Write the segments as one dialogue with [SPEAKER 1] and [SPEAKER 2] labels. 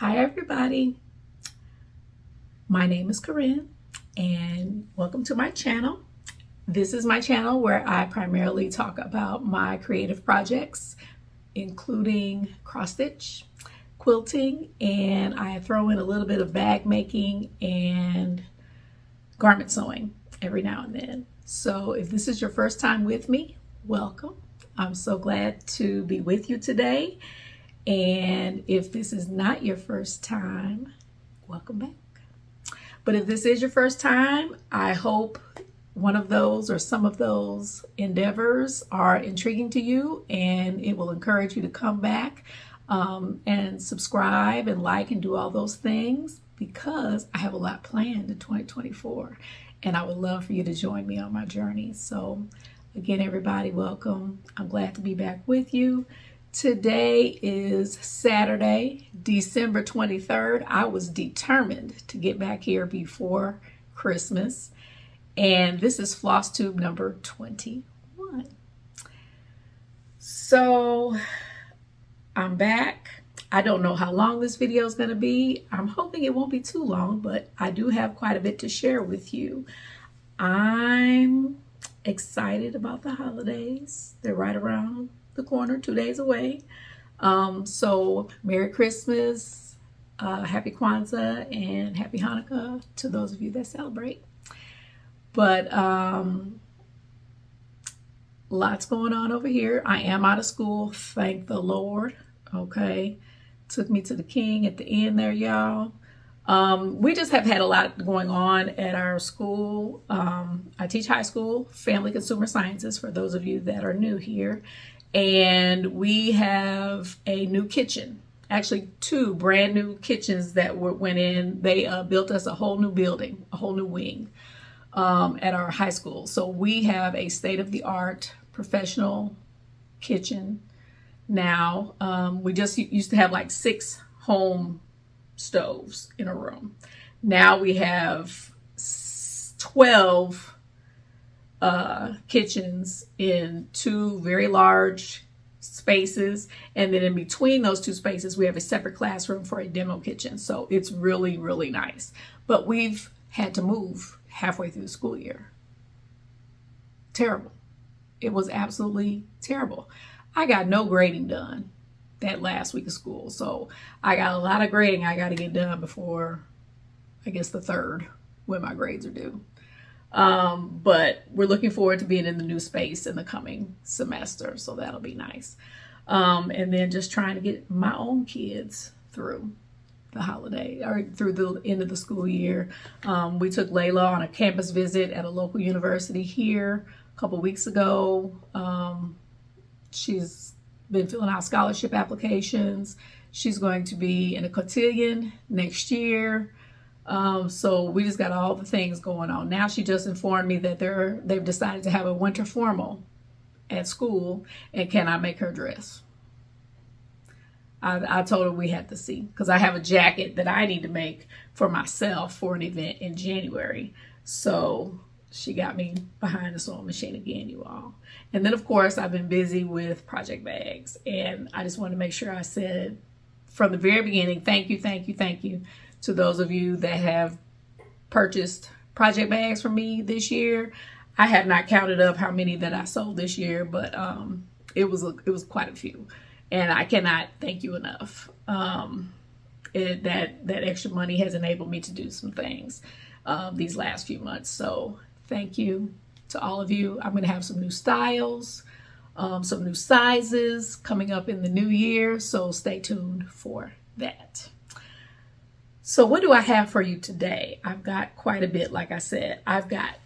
[SPEAKER 1] Hi everybody, my name is Corinne and welcome to my channel. This is my channel where I primarily talk about my creative projects, including cross stitch, quilting, and I throw in a little bit of bag making and garment sewing every now and then. So if this is your first time with me, welcome. I'm so glad to be with you today. And if this is not your first time, welcome back. But if this is your first time, I hope one of those or some of those endeavors are intriguing to you, and it will encourage you to come back and subscribe and like and do all those things, because I have a lot planned in 2024 and I would love for you to join me on my journey. So again, everybody, welcome. I'm glad to be back with you. Today is Saturday, December 23rd. I was determined to get back here before Christmas. And this is Flosstube number 21. So I'm back. I don't know how long this video is going to be. I'm hoping it won't be too long, but I do have quite a bit to share with you. I'm excited about the holidays. They're right around the corner, 2 days away. So Merry Christmas, Happy Kwanzaa, and Happy Hanukkah to those of you that celebrate. But lots going on over here. I am out of school, thank the Lord. Okay, took me to the King at the end there, y'all. We just have had a lot going on at our school. I teach high school, Family Consumer Sciences, for those of you that are new here. And we have a new kitchen, actually 2 brand new kitchens that went in. They built us a whole new building, a whole new wing at our high school. So we have a state-of-the-art professional kitchen now. We just used to have like 6 home stoves in a room. Now we have 12 kitchens in 2 very large spaces, and then in between those 2 spaces we have a separate classroom for a demo kitchen. So it's really, really nice. But we've had to move halfway through the school year. Terrible. It was absolutely terrible. I got no grading done that last week of school, so I got a lot of grading I got to get done before, I guess, the 3rd, when my grades are due. But we're looking forward to being in the new space in the coming semester, so that'll be nice. And then just trying to get my own kids through the holiday, or through the end of the school year. We took Layla on a campus visit at a local university here a couple weeks ago. She's been filling out scholarship applications. She's going to be in a cotillion next year. So we just got all the things going on. Now she just informed me that they've decided to have a winter formal at school, and can I make her dress? I told her we had to see, because I have a jacket that I need to make for myself for an event in January. So she got me behind the sewing machine again, you all. And then of course I've been busy with project bags, and I just want to make sure I said from the very beginning, thank you to those of you that have purchased project bags from me this year. I have not counted up how many that I sold this year, but it was quite a few, and I cannot thank you enough. That extra money has enabled me to do some things these last few months. So thank you to all of you. I'm going to have some new styles, some new sizes coming up in the new year, so stay tuned for that. So what do I have for you today? I've got quite a bit. Like I said, I've got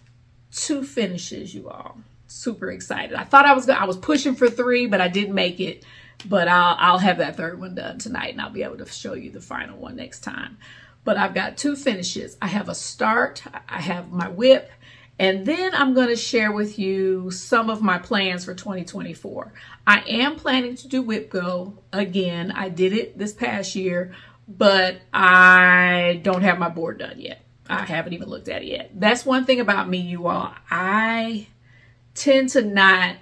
[SPEAKER 1] 2 finishes, you all. Super excited. I thought I was pushing for 3, but I didn't make it. But I'll have that 3rd one done tonight, and I'll be able to show you the final one next time. But I've got 2 finishes. I have a start, I have my whip, and then I'm going to share with you some of my plans for 2024. I am planning to do whip go again. I did it this past year, but I don't have my board done yet. I haven't even looked at it yet. That's one thing about me, you all. I tend to not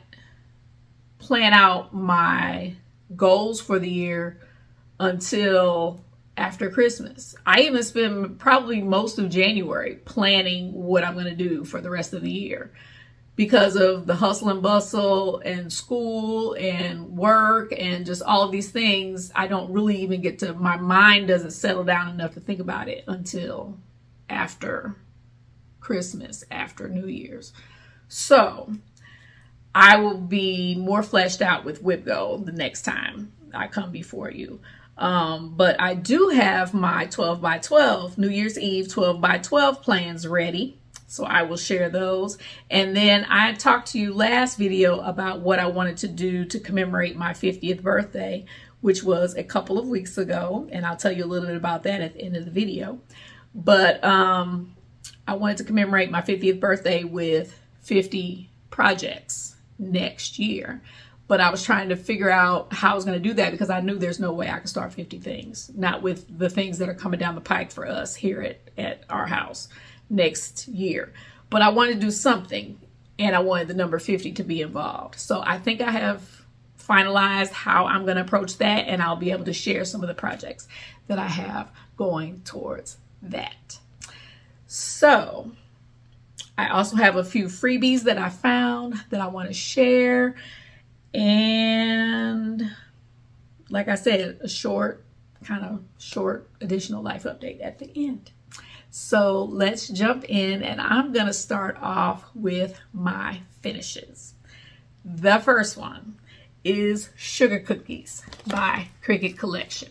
[SPEAKER 1] plan out my goals for the year until after Christmas. I even spend probably most of January planning what I'm going to do for the rest of the year. Because of the hustle and bustle and school and work and just all of these things, I don't really even get to, my mind doesn't settle down enough to think about it until after Christmas, after New Year's. So I will be more fleshed out with WhipGo the next time I come before you. But I do have my 12 by 12 New Year's Eve 12 by 12 plans ready. So I will share those. And then I talked to you last video about what I wanted to do to commemorate my 50th birthday, which was a couple of weeks ago. And I'll tell you a little bit about that at the end of the video. But I wanted to commemorate my 50th birthday with 50 projects next year. But I was trying to figure out how I was going to do that because I knew there's no way I could start 50 things. Not with the things that are coming down the pike for us here at our house next year. But I wanted to do something, and I wanted the number 50 to be involved. So I think I have finalized how I'm going to approach that, and I'll be able to share some of the projects that I have going towards that. So I also have a few freebies that I found that I want to share. And like I said, a kind of short additional life update at the end. So let's jump in, and I'm going to start off with my finishes. The first one is Sugar Cookies by Cricut Collection.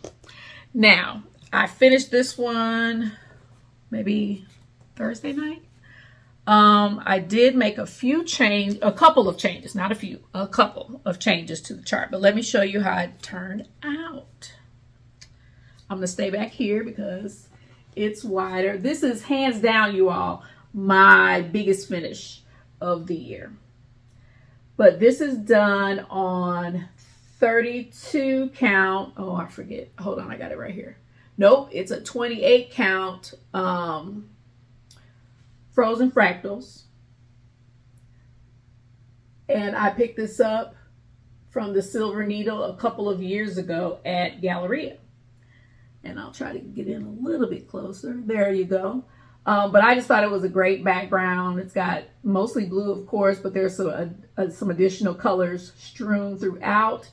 [SPEAKER 1] Now, I finished this one maybe Thursday night. I did make a couple of changes to the chart, but let me show you how it turned out. I'm going to stay back here because it's wider. This is hands down, you all, my biggest finish of the year. But this is done on 32 count. Oh, I forget. Hold on, I got it right here. Nope, it's a 28 count frozen fractals. And I picked this up from the Silver Needle a couple of years ago at Galleria. And I'll try to get in a little bit closer. There you go. But I just thought it was a great background. It's got mostly blue, of course, but there's some additional colors strewn throughout.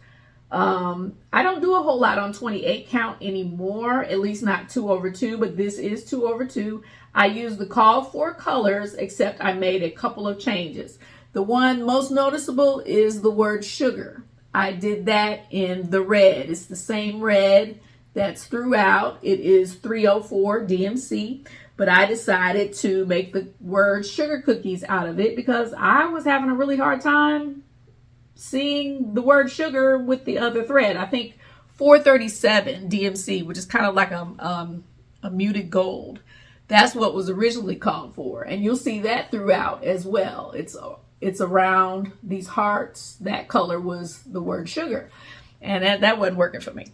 [SPEAKER 1] I don't do a whole lot on 28 count anymore, at least not 2/2, but this is 2/2. I use the call for colors, except I made a couple of changes. The one most noticeable is the word sugar. I did that in the red. It's the same red that's throughout. It is 304 DMC, but I decided to make the word sugar cookies out of it because I was having a really hard time seeing the word sugar with the other thread. I think 437 DMC, which is kind of like a muted gold. That's what was originally called for. And you'll see that throughout as well. It's around these hearts. That color was the word sugar. And that wasn't working for me.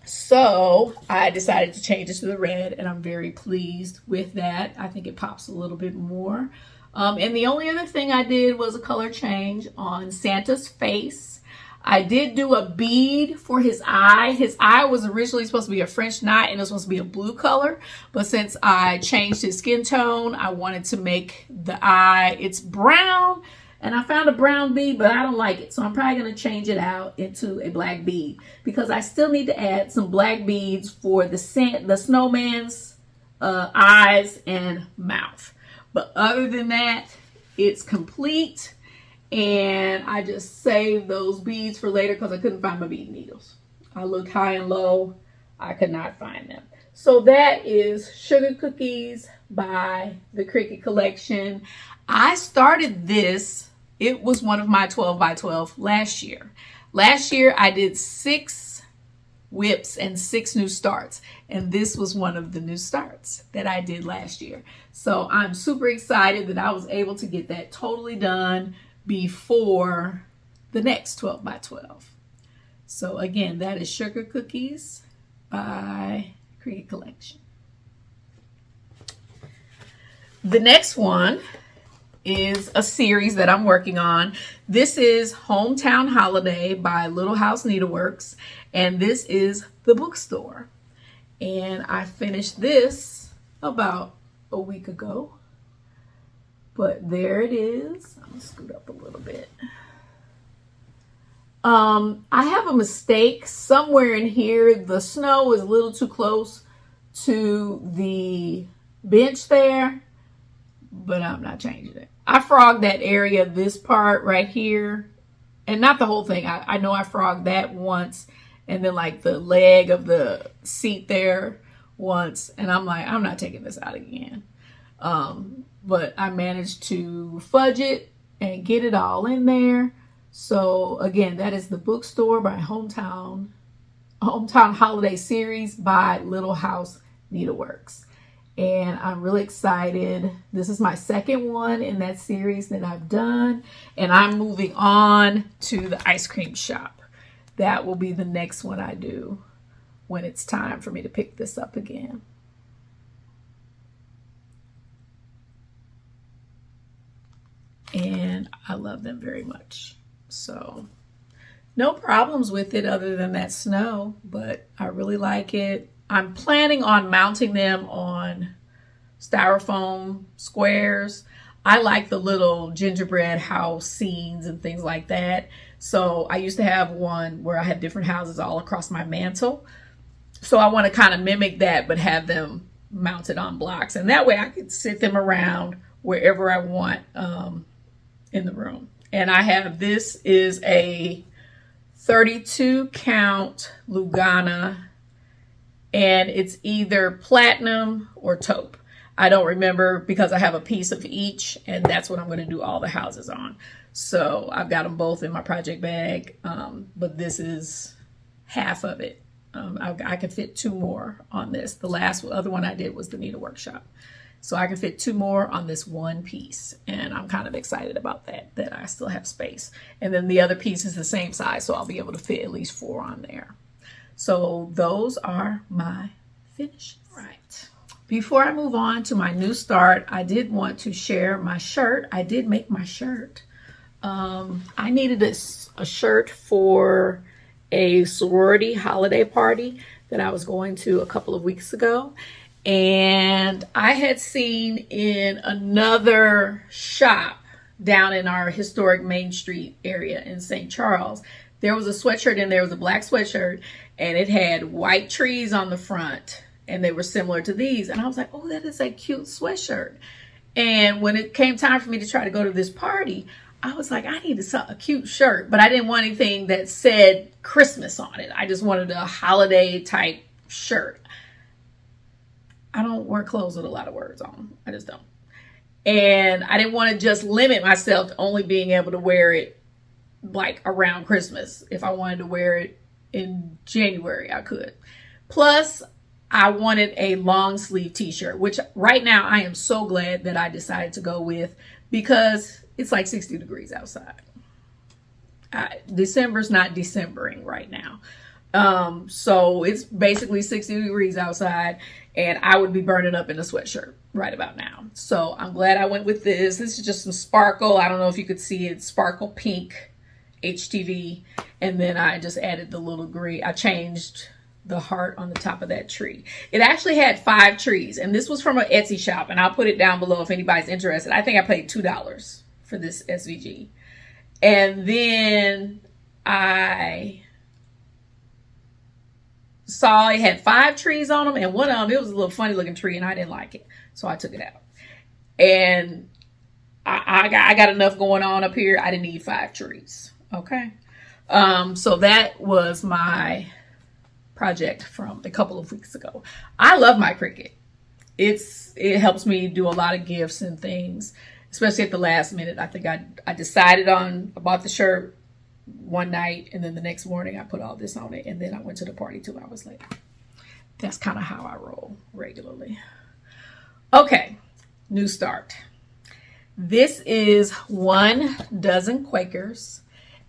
[SPEAKER 1] So I decided to change it to the red, and I'm very pleased with that. I think it pops a little bit more. And the only other thing I did was a color change on Santa's face. I did do a bead for his eye. His eye was originally supposed to be a French knot, and it was supposed to be a blue color. But since I changed his skin tone, I wanted to make the eye, it's brown. And I found a brown bead, but I don't like it. So I'm probably going to change it out into a black bead because I still need to add some black beads for the snowman's eyes and mouth. But other than that, it's complete. And I just saved those beads for later because I couldn't find my bead needles. I looked high and low. I could not find them. So that is Sugar Cookies by the Cricut Collection. I started this. It was one of my 12 by 12 last year. Last year, I did 6 whips and 6 new starts. And this was one of the new starts that I did last year. So I'm super excited that I was able to get that totally done before the next 12 by 12. So again, that is Sugar Cookies by Cricut Collection. The next one is a series that I'm working on. This is Hometown Holiday by Little House Needleworks, and this is the bookstore. And I finished this about a week ago. But there it is. I'm gonna scoot up a little bit. I have a mistake somewhere in here. The snow is a little too close to the bench there, but I'm not changing it. I frogged that area, this part right here, and not the whole thing. I know I frogged that once, and then like the leg of the seat there once, and I'm like, I'm not taking this out again. But I managed to fudge it and get it all in there. So again, that is the bookstore by Hometown Holiday Series by Little House Needleworks. And I'm really excited. This is my second one in that series that I've done. And I'm moving on to the ice cream shop. That will be the next one I do when it's time for me to pick this up again. And I love them very much. So no problems with it other than that snow, but I really like it. I'm planning on mounting them on styrofoam squares. I like the little gingerbread house scenes and things like that. So I used to have one where I had different houses all across my mantle. So I want to kind of mimic that, but have them mounted on blocks. And that way I could sit them around wherever I want in the room. And I have, this is a 32 count Lugana, and it's either platinum or taupe. I don't remember because I have a piece of each, and that's what I'm going to do all the houses on. So I've got them both in my project bag, but this is half of it. I can fit 2 more on this. The other one I did was the Needleworks shop. So I can fit 2 more on this one piece. And I'm kind of excited about that I still have space. And then the other piece is the same size, so I'll be able to fit at least 4 on there. So those are my finishes. Right. Before I move on to my new start, I did want to share my shirt. I did make my shirt. I needed a shirt for a sorority holiday party that I was going to a couple of weeks ago. And I had seen in another shop down in our historic Main Street area in St. Charles, there was a sweatshirt in there. It was a black sweatshirt, and it had white trees on the front, and they were similar to these. And I was like, oh, that is a cute sweatshirt. And when it came time for me to try to go to this party, I was like, I need a cute shirt, but I didn't want anything that said Christmas on it. I just wanted a holiday type shirt. I don't wear clothes with a lot of words on them. I just don't. And I didn't want to just limit myself to only being able to wear it like around Christmas. If I wanted to wear it in January, I could. Plus, I wanted a long sleeve t-shirt, which right now I am so glad that I decided to go with, because it's like 60 degrees outside. December's not Decembering right now. So it's basically 60 degrees outside, and I would be burning up in a sweatshirt right about now. So I'm glad I went with this. This is just some sparkle. I don't know if you could see it. Sparkle pink HTV. And then I just added the little green. I changed the heart on the top of that tree. It actually had 5 trees, and this was from an Etsy shop, and I'll put it down below if anybody's interested. I think I paid $2 for this SVG. And then I saw it had 5 trees on them, and one of them, it was a little funny looking tree, and I didn't like it, so I took it out. And I got enough going on up here. I didn't need 5 trees. Okay. So that was my project from a couple of weeks ago. I love my Cricut. It helps me do a lot of gifts and things, especially at the last minute. I think I decided I bought the shirt one night, and then the next morning I put all this on it, and then I went to the party 2 hours later. That's kind of how I roll regularly. Okay, new start. This is 1 dozen Quakers,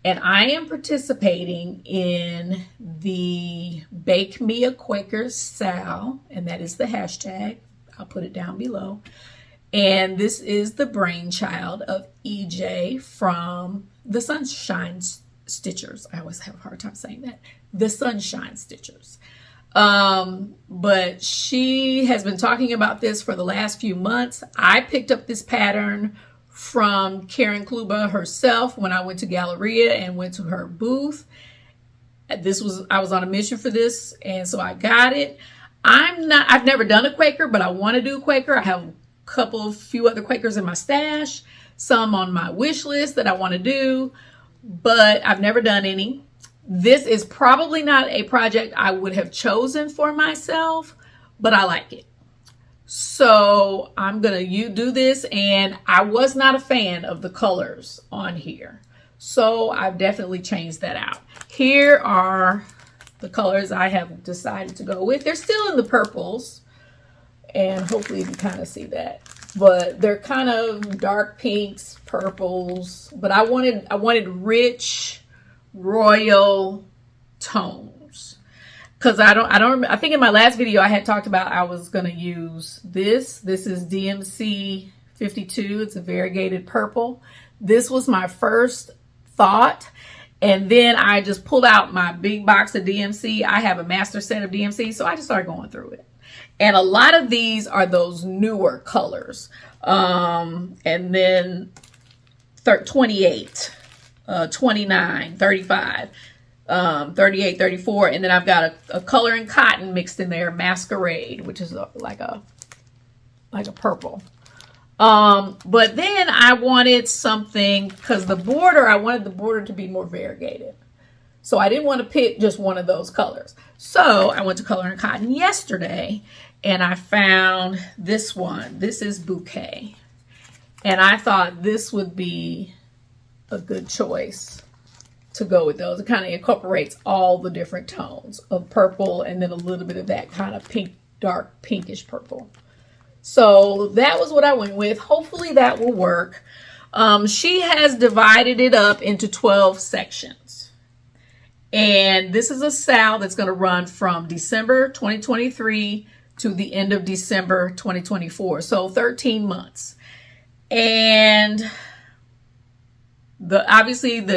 [SPEAKER 1] and I am participating in the Bake Me a Quaker Sal, and that is the hashtag. I'll put it down below. And this is the brainchild of EJ from the Sunshine Stitchers. I always have a hard time saying that. The Sunshine Stitchers. But she has been talking about this for the last few months. I picked up this pattern from Karen Kluba herself when I went to Galleria and went to her booth. I was on a mission for this, and so I got it. I've never done a Quaker, but I want to do a Quaker. I have few other Quakers in my stash, some on my wish list that I want to do, but I've never done any. This is probably not a project I would have chosen for myself, but I like it. So I'm going to do this, and I was not a fan of the colors on here. So I've definitely changed that out. Here are the colors I have decided to go with. They're still in the purples, and hopefully you can kind of see that. But they're kind of dark pinks, purples, but I wanted rich, royal tones. Because I think in my last video I had talked about I was going to use this. This is DMC 52. It's a variegated purple. This was my first thought. And then I just pulled out my big box of DMC. I have a master set of DMC, so I just started going through it. And a lot of these are those newer colors. And then 28, 29, 35, 38, 34. And then I've got a color in cotton mixed in there, Masquerade, which is like a purple. But then I wanted something, because I wanted the border to be more variegated. So I didn't want to pick just one of those colors. So I went to Color and Cotton yesterday, and I found this one. This is Bouquet. And I thought this would be a good choice to go with those. It kind of incorporates all the different tones of purple and then a little bit of that kind of pink, dark pinkish purple. So that was what I went with. Hopefully that will work. She has divided it up into 12 sections. And this is a sale that's going to run from December 2023 to the end of December 2024. So 13 months. And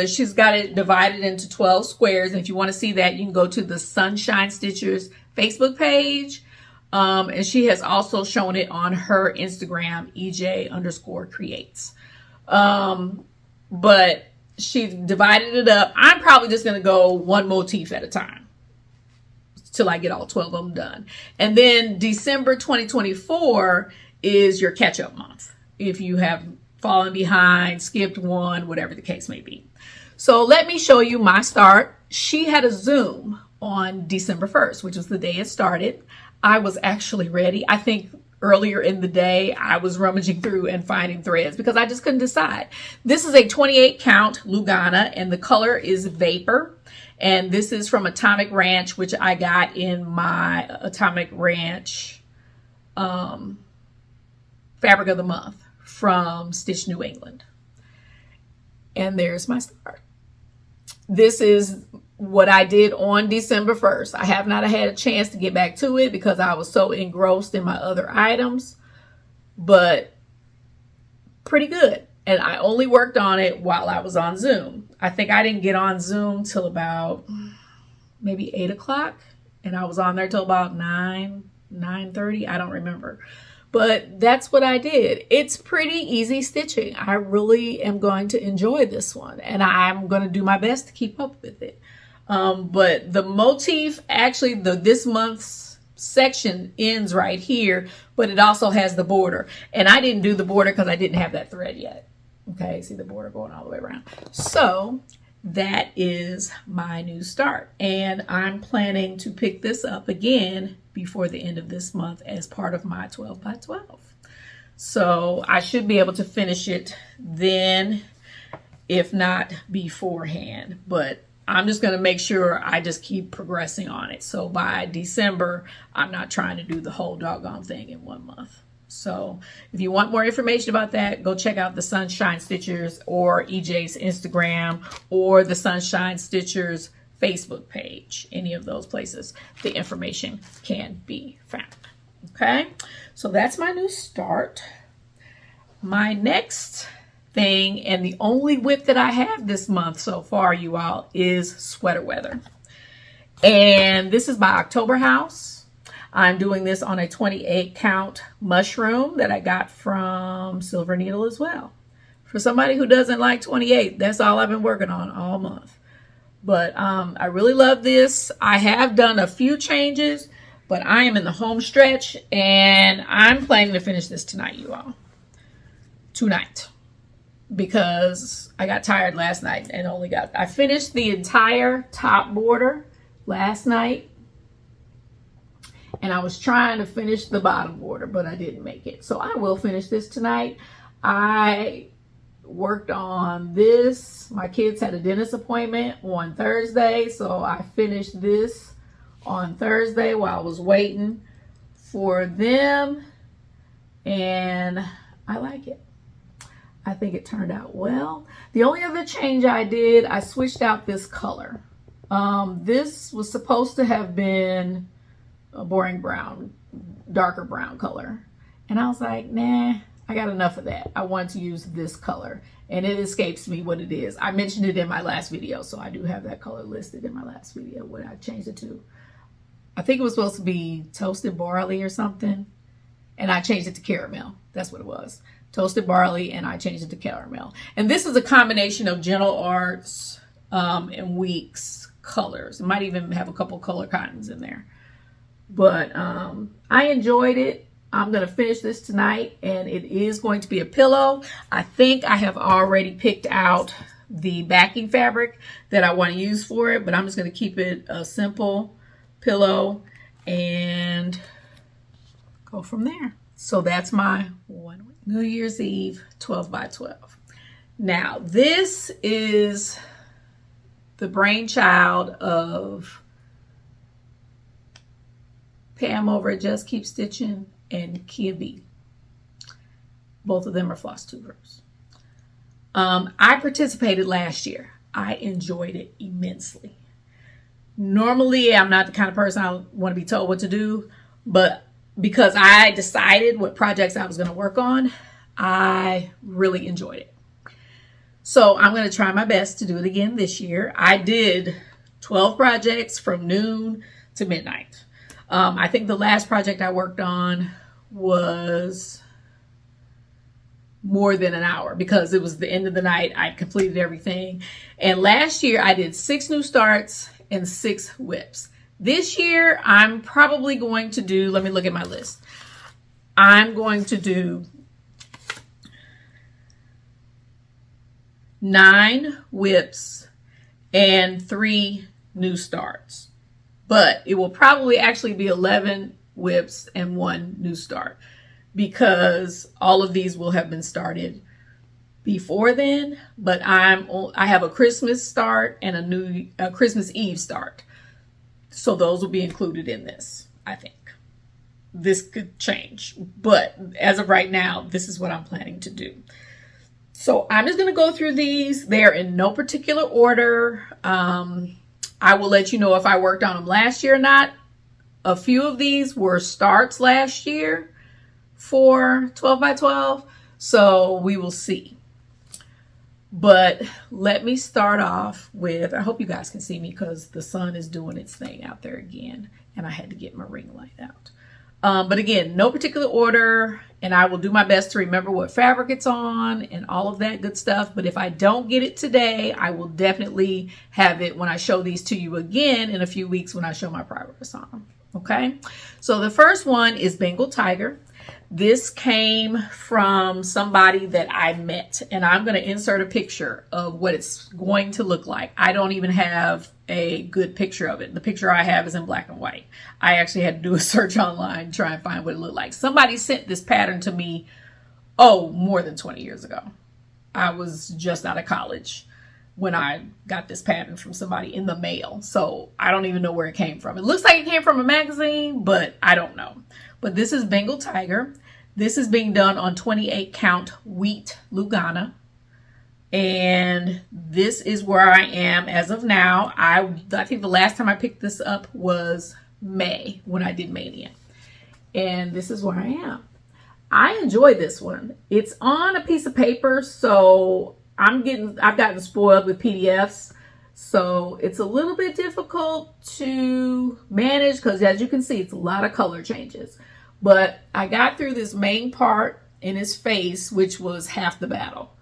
[SPEAKER 1] she's got it divided into 12 squares. And if you want to see that, you can go to the Sunshine Stitchers Facebook page. And she has also shown it on her Instagram, EJ_creates. But she divided it up. I'm probably just going to go one motif at a time till I get all 12 of them done. And then December 2024 is your catch-up month, if you have fallen behind, skipped one, whatever the case may be. So let me show you my start. She had a Zoom on December 1st, which was the day it started. I was actually ready. I think earlier in the day, I was rummaging through and finding threads because I just couldn't decide. This is a 28 count Lugana, and the color is Vapor. And this is from Atomic Ranch, which I got in my Atomic Ranch Fabric of the Month from Stitch New England. And there's my start. This is what I did on December 1st. I have not had a chance to get back to it because I was so engrossed in my other items, but pretty good. And I only worked on it while I was on Zoom. I think I didn't get on Zoom till about maybe 8 o'clock, and I was on there till about 9:30. I don't remember. But that's what I did. It's pretty easy stitching. I really am going to enjoy this one, and I'm going to do my best to keep up with it. But the motif, actually, this month's section ends right here, but it also has the border. And I didn't do the border because I didn't have that thread yet. Okay, see the border going all the way around. So that is my new start. And I'm planning to pick this up again before the end of this month as part of my 12 by 12. So I should be able to finish it then, if not beforehand. But I'm just going to make sure I just keep progressing on it. So by December, I'm not trying to do the whole doggone thing in 1 month. So if you want more information about that, go check out the Sunshine Stitchers or EJ's Instagram or the Sunshine Stitchers Facebook page. Any of those places, the information can be found. Okay, so that's my new start. My next thing, and the only whip that I have this month so far, you all, is Sweater Weather. And this is by October House. I'm doing this on a 28 count mushroom that I got from Silver Needle as well. For somebody who doesn't like 28, that's all I've been working on all month. But I really love this. I have done a few changes, but I am in the home stretch and I'm planning to finish this tonight, you all. Tonight. Because I got tired last night and I finished the entire top border last night. And I was trying to finish the bottom border, but I didn't make it. So I will finish this tonight. I worked on this. My kids had a dentist appointment on Thursday, so I finished this on Thursday while I was waiting for them, and I like it. I think it turned out well. The only other change I did, I switched out this color. This was supposed to have been a boring brown, darker brown color, and I was like, nah, I got enough of that. I wanted to use this color, and it escapes me what it is. I mentioned it in my last video, so I do have that color listed in my last video, what I changed it to. I think it was supposed to be toasted barley or something, and I changed it to caramel. That's what it was. Toasted barley, and I changed it to caramel. And this is a combination of Gentle Arts and Weeks colors. It might even have a couple color cottons in there. But I enjoyed it. I'm going to finish this tonight, and it is going to be a pillow. I think I have already picked out the backing fabric that I want to use for it, but I'm just going to keep it a simple pillow and go from there. So that's my 1 week. New Year's Eve 12 by 12. Now, this is the brainchild of Pam over at Just Keep Stitching and Kia B. Both of them are Flosstubers. I participated last year. I enjoyed it immensely. Normally, I'm not the kind of person I want to be told what to do, but because I decided what projects I was going to work on, I really enjoyed it. So I'm going to try my best to do it again this year. I did 12 projects from noon to midnight. I think the last project I worked on was more than an hour because it was the end of the night. I completed everything. And last year I did 6 new starts and 6 whips. This year I'm probably going to do, let me look at my list. I'm going to do 9 whips and 3 new starts. But it will probably actually be 11 whips and 1 new start because all of these will have been started before then. But I have a Christmas start and a Christmas Eve start. So those will be included in this, I think. This could change. But as of right now, this is what I'm planning to do. So I'm just going to go through these. They're in no particular order. I will let you know if I worked on them last year or not. A few of these were starts last year for 12 by 12. So we will see. But let me start off with, I hope you guys can see me because the sun is doing its thing out there again. And I had to get my ring light out. But again, no particular order. And I will do my best to remember what fabric it's on and all of that good stuff. But if I don't get it today, I will definitely have it when I show these to you again in a few weeks when I show my progress on them. Okay. So the first one is Bengal Tiger. This came from somebody that I met, and I'm going to insert a picture of what it's going to look like. I don't even have a good picture of it. The picture I have is in black and white. I actually had to do a search online to try and find what it looked like. Somebody sent this pattern to me, more than 20 years ago. I was just out of college when I got this pattern from somebody in the mail. So I don't even know where it came from. It looks like it came from a magazine, but I don't know. But this is Bengal Tiger. This is being done on 28 count wheat Lugana. And this is where I am as of now. I think the last time I picked this up was May when I did Mania. And this is where I am. I enjoy this one. It's on a piece of paper, so I've gotten spoiled with PDFs. So it's a little bit difficult to manage because, as you can see, it's a lot of color changes. But I got through this main part in his face, which was half the battle.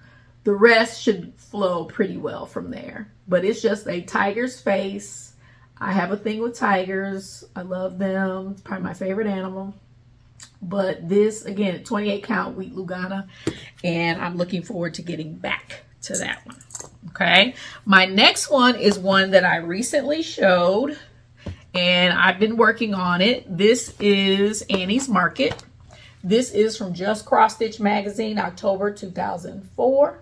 [SPEAKER 1] The rest should flow pretty well from there. But it's just a tiger's face. I have a thing with tigers. I love them. It's probably my favorite animal. But this, again, 28 count wheat Lugana. And I'm looking forward to getting back to that one. Okay. My next one is one that I recently showed. And I've been working on it. This is Annie's Market. This is from Just Cross Stitch Magazine, October 2004.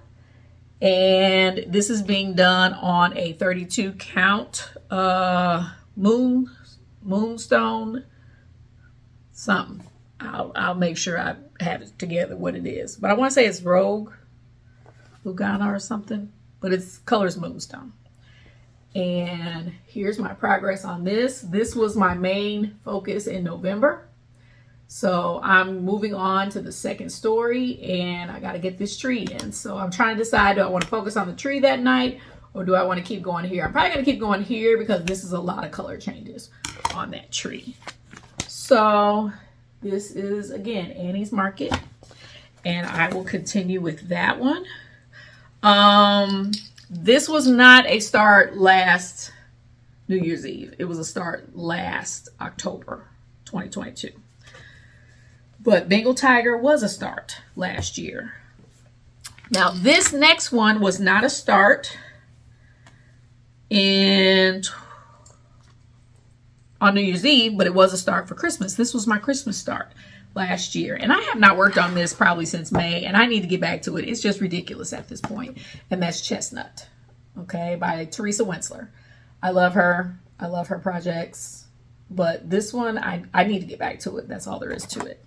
[SPEAKER 1] And this is being done on a 32 count moonstone something. I'll make sure I have it together what it is. But I want to say it's Rogue Lugana or something. But its color's moonstone. And here's my progress on this. This was my main focus in November. So I'm moving on to the second story and I got to get this tree in. So I'm trying to decide, do I want to focus on the tree that night or do I want to keep going here? I'm probably going to keep going here because this is a lot of color changes on that tree. So this is, again, Annie's Market. And I will continue with that one. This was not a start last New Year's Eve. It was a start last October 2022. But Bengal Tiger was a start last year. Now this next one was not a start on New Year's Eve, but it was a start for Christmas. This was my Christmas start last year. And I have not worked on this probably since May, and I need to get back to it. It's just ridiculous at this point. And that's Chestnut, okay, by Teresa Wentzler. I love her. I love her projects. But this one, I need to get back to it. That's all there is to it.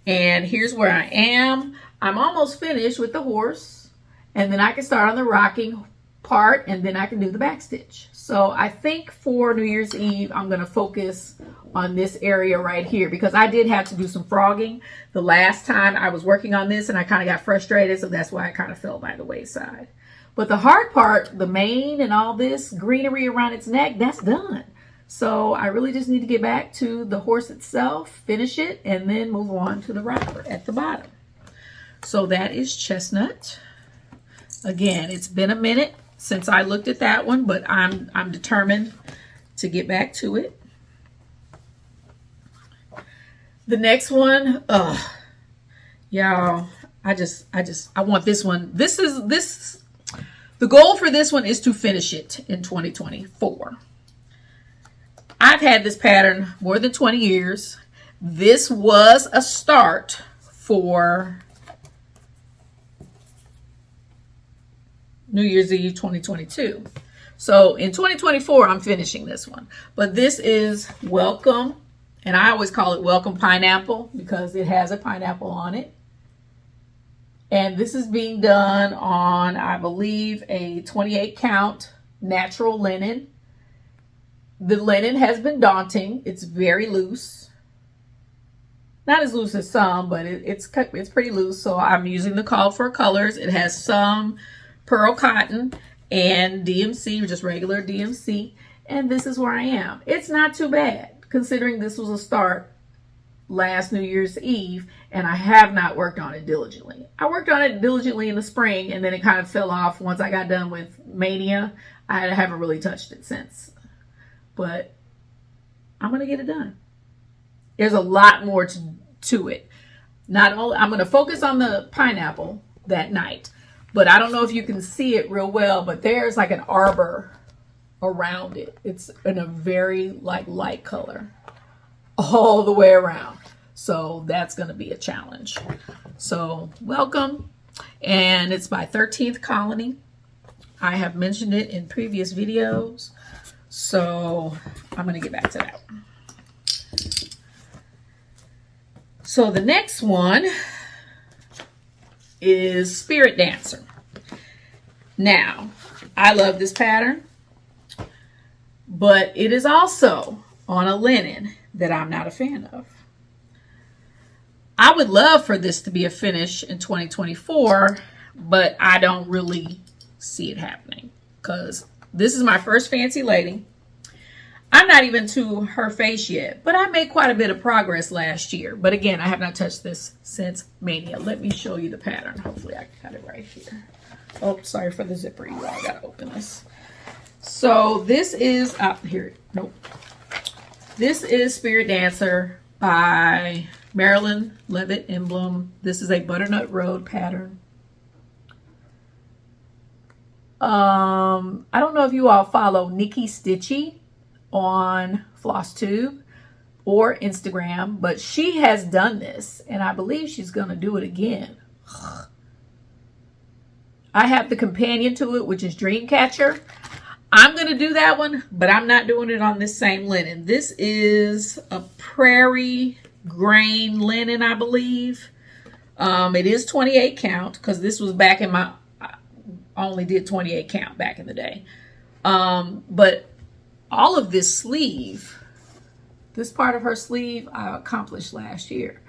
[SPEAKER 1] And here's where I am. I'm almost finished with the horse. And then I can start on the rocking part, and then I can do the back stitch. So I think for New Year's Eve, I'm going to focus on this area right here because I did have to do some frogging the last time I was working on this, and I kind of got frustrated, so that's why I kind of fell by the wayside. But the hard part, the mane and all this greenery around its neck, that's done. So I really just need to get back to the horse itself, finish it, and then move on to the rocker at the bottom. So that is Chestnut. Again, it's been a minute since I looked at that one, but I'm determined to get back to it. The next one, y'all, I want this one. The goal for this one is to finish it in 2024. I've had this pattern more than 20 years. This was a start for New Year's Eve 2022. So in 2024, I'm finishing this one. But this is Welcome, and I always call it Welcome Pineapple because it has a pineapple on it. And this is being done on, I believe, a 28 count natural linen. The linen has been daunting. It's very loose. Not as loose as some, but it's pretty loose. So I'm using the called for colors. It has some pearl cotton and DMC, just regular DMC. And this is where I am. It's not too bad considering this was a start last New Year's Eve and I have not worked on it diligently. I worked on it diligently in the spring and then it kind of fell off once I got done with Mania. I haven't really touched it since. But I'm going to get it done. There's a lot more to it. Not only I'm going to focus on the pineapple that night, but I don't know if you can see it real well, but there's like an arbor around it. It's in a very light color all the way around. So that's going to be a challenge. So Welcome, and it's by 13th Colony. I have mentioned it in previous videos. So I'm going to get back to that one. So the next one is Spirit Dancer. Now, I love this pattern, but it is also on a linen that I'm not a fan of. I would love for this to be a finish in 2024, but I don't really see it happening because This is my first fancy lady. I'm not even to her face yet, but I made quite a bit of progress last year. But again, I have not touched this since Mania. Let me show you the pattern. Hopefully I got it right here. Oh, sorry for the zipper, you all. I gotta open this. So this is, here, nope. This is Spirit Dancer by Marilyn Levitt Emblem. This is a Butternut Road pattern. I don't know if you all follow nikkistitchy on Flosstube or Instagram, but she has done this, and I believe she's going to do it again. I have the companion to it, which is Dreamcatcher. I'm going to do that one, but I'm not doing it on this same linen. This is a prairie grain linen, I believe. It is 28 count because this was back in my, I only did 28 count back in the day. But all of this sleeve, this part of her sleeve, I accomplished last year.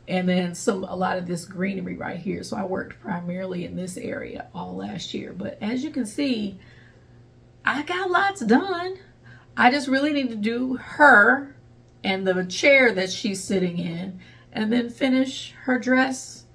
[SPEAKER 1] And then a lot of this greenery right here. So I worked primarily in this area all last year. But as you can see, I got lots done. I just really need to do her and the chair that she's sitting in, and then finish her dress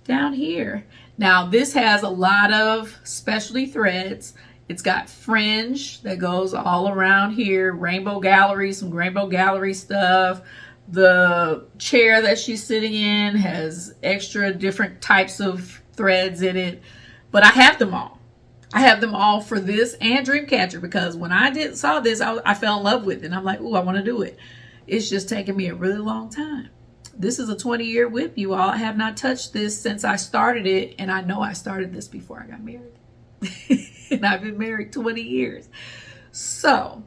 [SPEAKER 1] down here. Now this has a lot of specialty threads. It's got fringe that goes all around here, rainbow gallery, some rainbow gallery stuff. The chair that she's sitting in has extra different types of threads in it, but I have them all. I have them all for this and Dreamcatcher, because when I saw this, I fell in love with it. And I'm like, ooh, I want to do it. It's just taken me a really long time. This is a 20-year whip, you all. I have not touched this since I started it, and I know I started this before I got married. And I've been married 20 years. So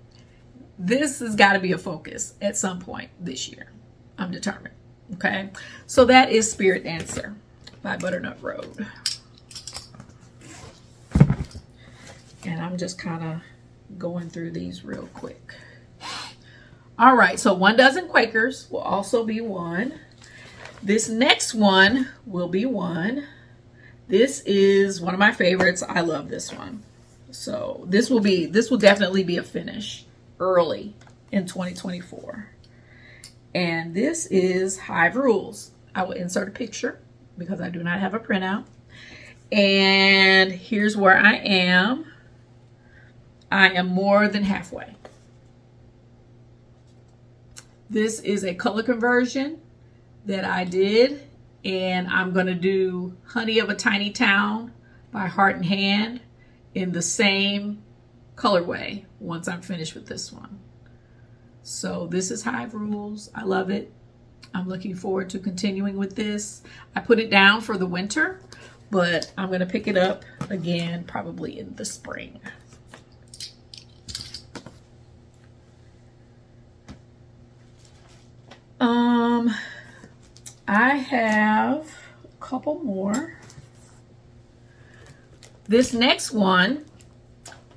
[SPEAKER 1] this has got to be a focus at some point this year. I'm determined. Okay. So that is Spirit Dancer by Butternut Road. And I'm just kind of going through these real quick. All right. So 1 dozen Quakers will also be 1. This next one will be 1. This is one of my favorites. I love this one. So this will definitely be a finish early in 2024. And this is Hive Rules. I will insert a picture because I do not have a printout. And here's where I am. I am more than halfway. This is a color conversion that I did. And I'm going to do Honey of a Tiny Town by Heart and Hand in the same colorway once I'm finished with this one. So this is Hive Rules. I love it. I'm looking forward to continuing with this. I put it down for the winter, but I'm going to pick it up again probably in the spring. I have a couple more. This next one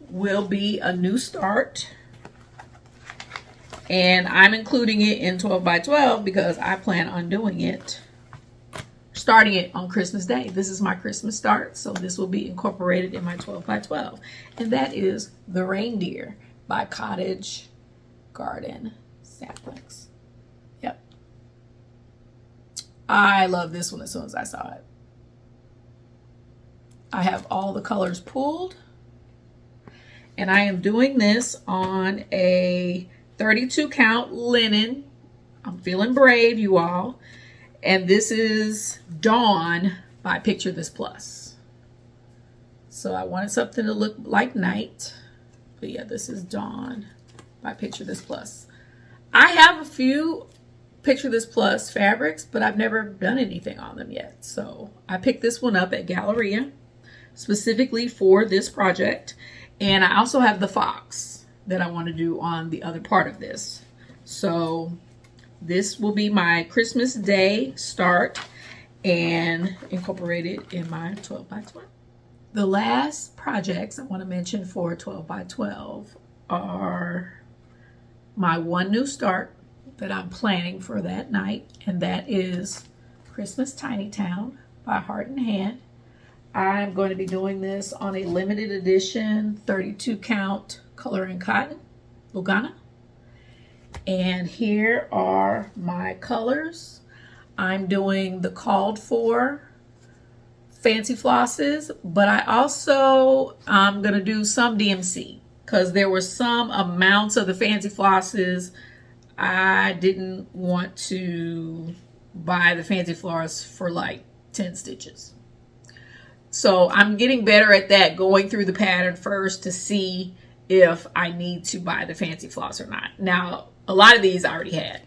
[SPEAKER 1] will be a new start. And I'm including it in 12 by 12 because I plan on doing it, starting it on Christmas Day. This is my Christmas start, so this will be incorporated in my 12 by 12. And that is The Reindeer by Cottage Garden Saplings. Yep. I love this one as soon as I saw it. I have all the colors pulled. And I am doing this on a 32 count linen. I'm feeling brave, you all. And this is Dawn by Picture This Plus. So I wanted something to look like night. But yeah, this is Dawn by Picture This Plus. I have a few Picture This Plus fabrics, but I've never done anything on them yet. So I picked this one up at Galleria specifically for this project. And I also have the fox that I want to do on the other part of this. So this will be my Christmas Day start and incorporate it in my 12 by 12. The last projects I want to mention for 12 by 12 are my one new start that I'm planning for that night, and that is Christmas Tiny Town by Heart and Hand. I'm going to be doing this on a limited edition 32 count color and cotton Lugana. And here are my colors. I'm doing the called for fancy flosses, but I also I'm gonna do some DMC because there were some amounts of the fancy flosses I didn't want to buy the fancy floss for like 10 stitches. So I'm getting better at that, going through the pattern first to see if I need to buy the fancy floss or not. Now, a lot of these I already had,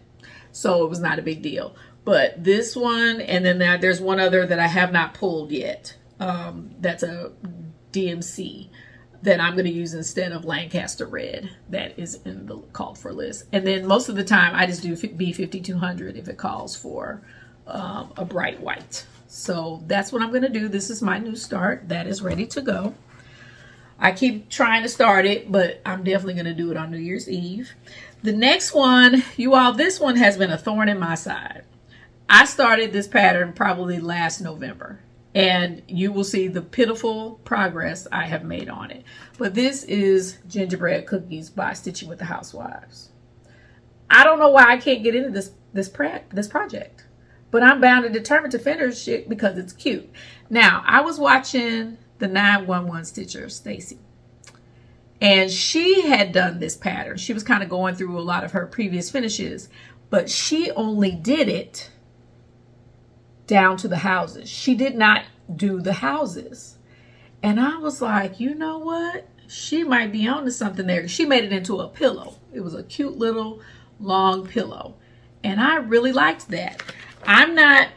[SPEAKER 1] so it was not a big deal. But this one, and then there's one other that I have not pulled yet. That's a DMC that I'm going to use instead of Lancaster Red that is in the called for list. And then most of the time I just do B5200 if it calls for a bright white. So that's what I'm going to do. This is my new start that is ready to go. I keep trying to start it, but I'm definitely going to do it on New Year's Eve. The next one, you all, this one has been a thorn in my side. I started this pattern probably last November, and you will see the pitiful progress I have made on it. But this is Gingerbread Cookies by Stitching with the Housewives. I don't know why I can't get into this project, but I'm bound and determined to finish it because it's cute. Now, I was watching the 911 stitcher, Stacy, and she had done this pattern. She was kind of going through a lot of her previous finishes, but she only did it down to the houses. She did not do the houses. And I was like, you know what? She might be onto something there. She made it into a pillow. It was a cute little long pillow. And I really liked that. I'm not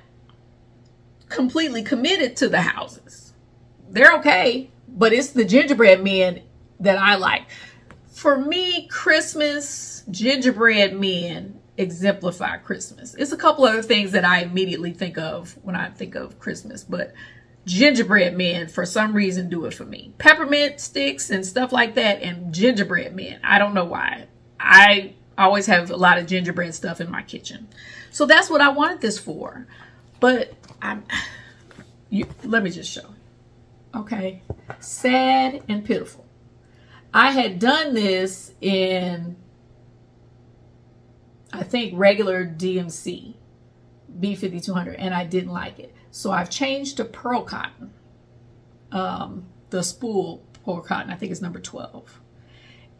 [SPEAKER 1] completely committed to the houses. They're okay, but it's the gingerbread men that I like. For me, Christmas, gingerbread men exemplify Christmas. It's a couple other things that I immediately think of when I think of Christmas, but gingerbread men for some reason do it for me. Peppermint sticks and stuff like that, and gingerbread men. I don't know why. I always have a lot of gingerbread stuff in my kitchen. So that's what I wanted this for. But let me just show you. Okay, sad and pitiful. I had done this in, I think, regular DMC, B5200, and I didn't like it. So I've changed to pearl cotton, the spool pearl cotton. I think it's number 12.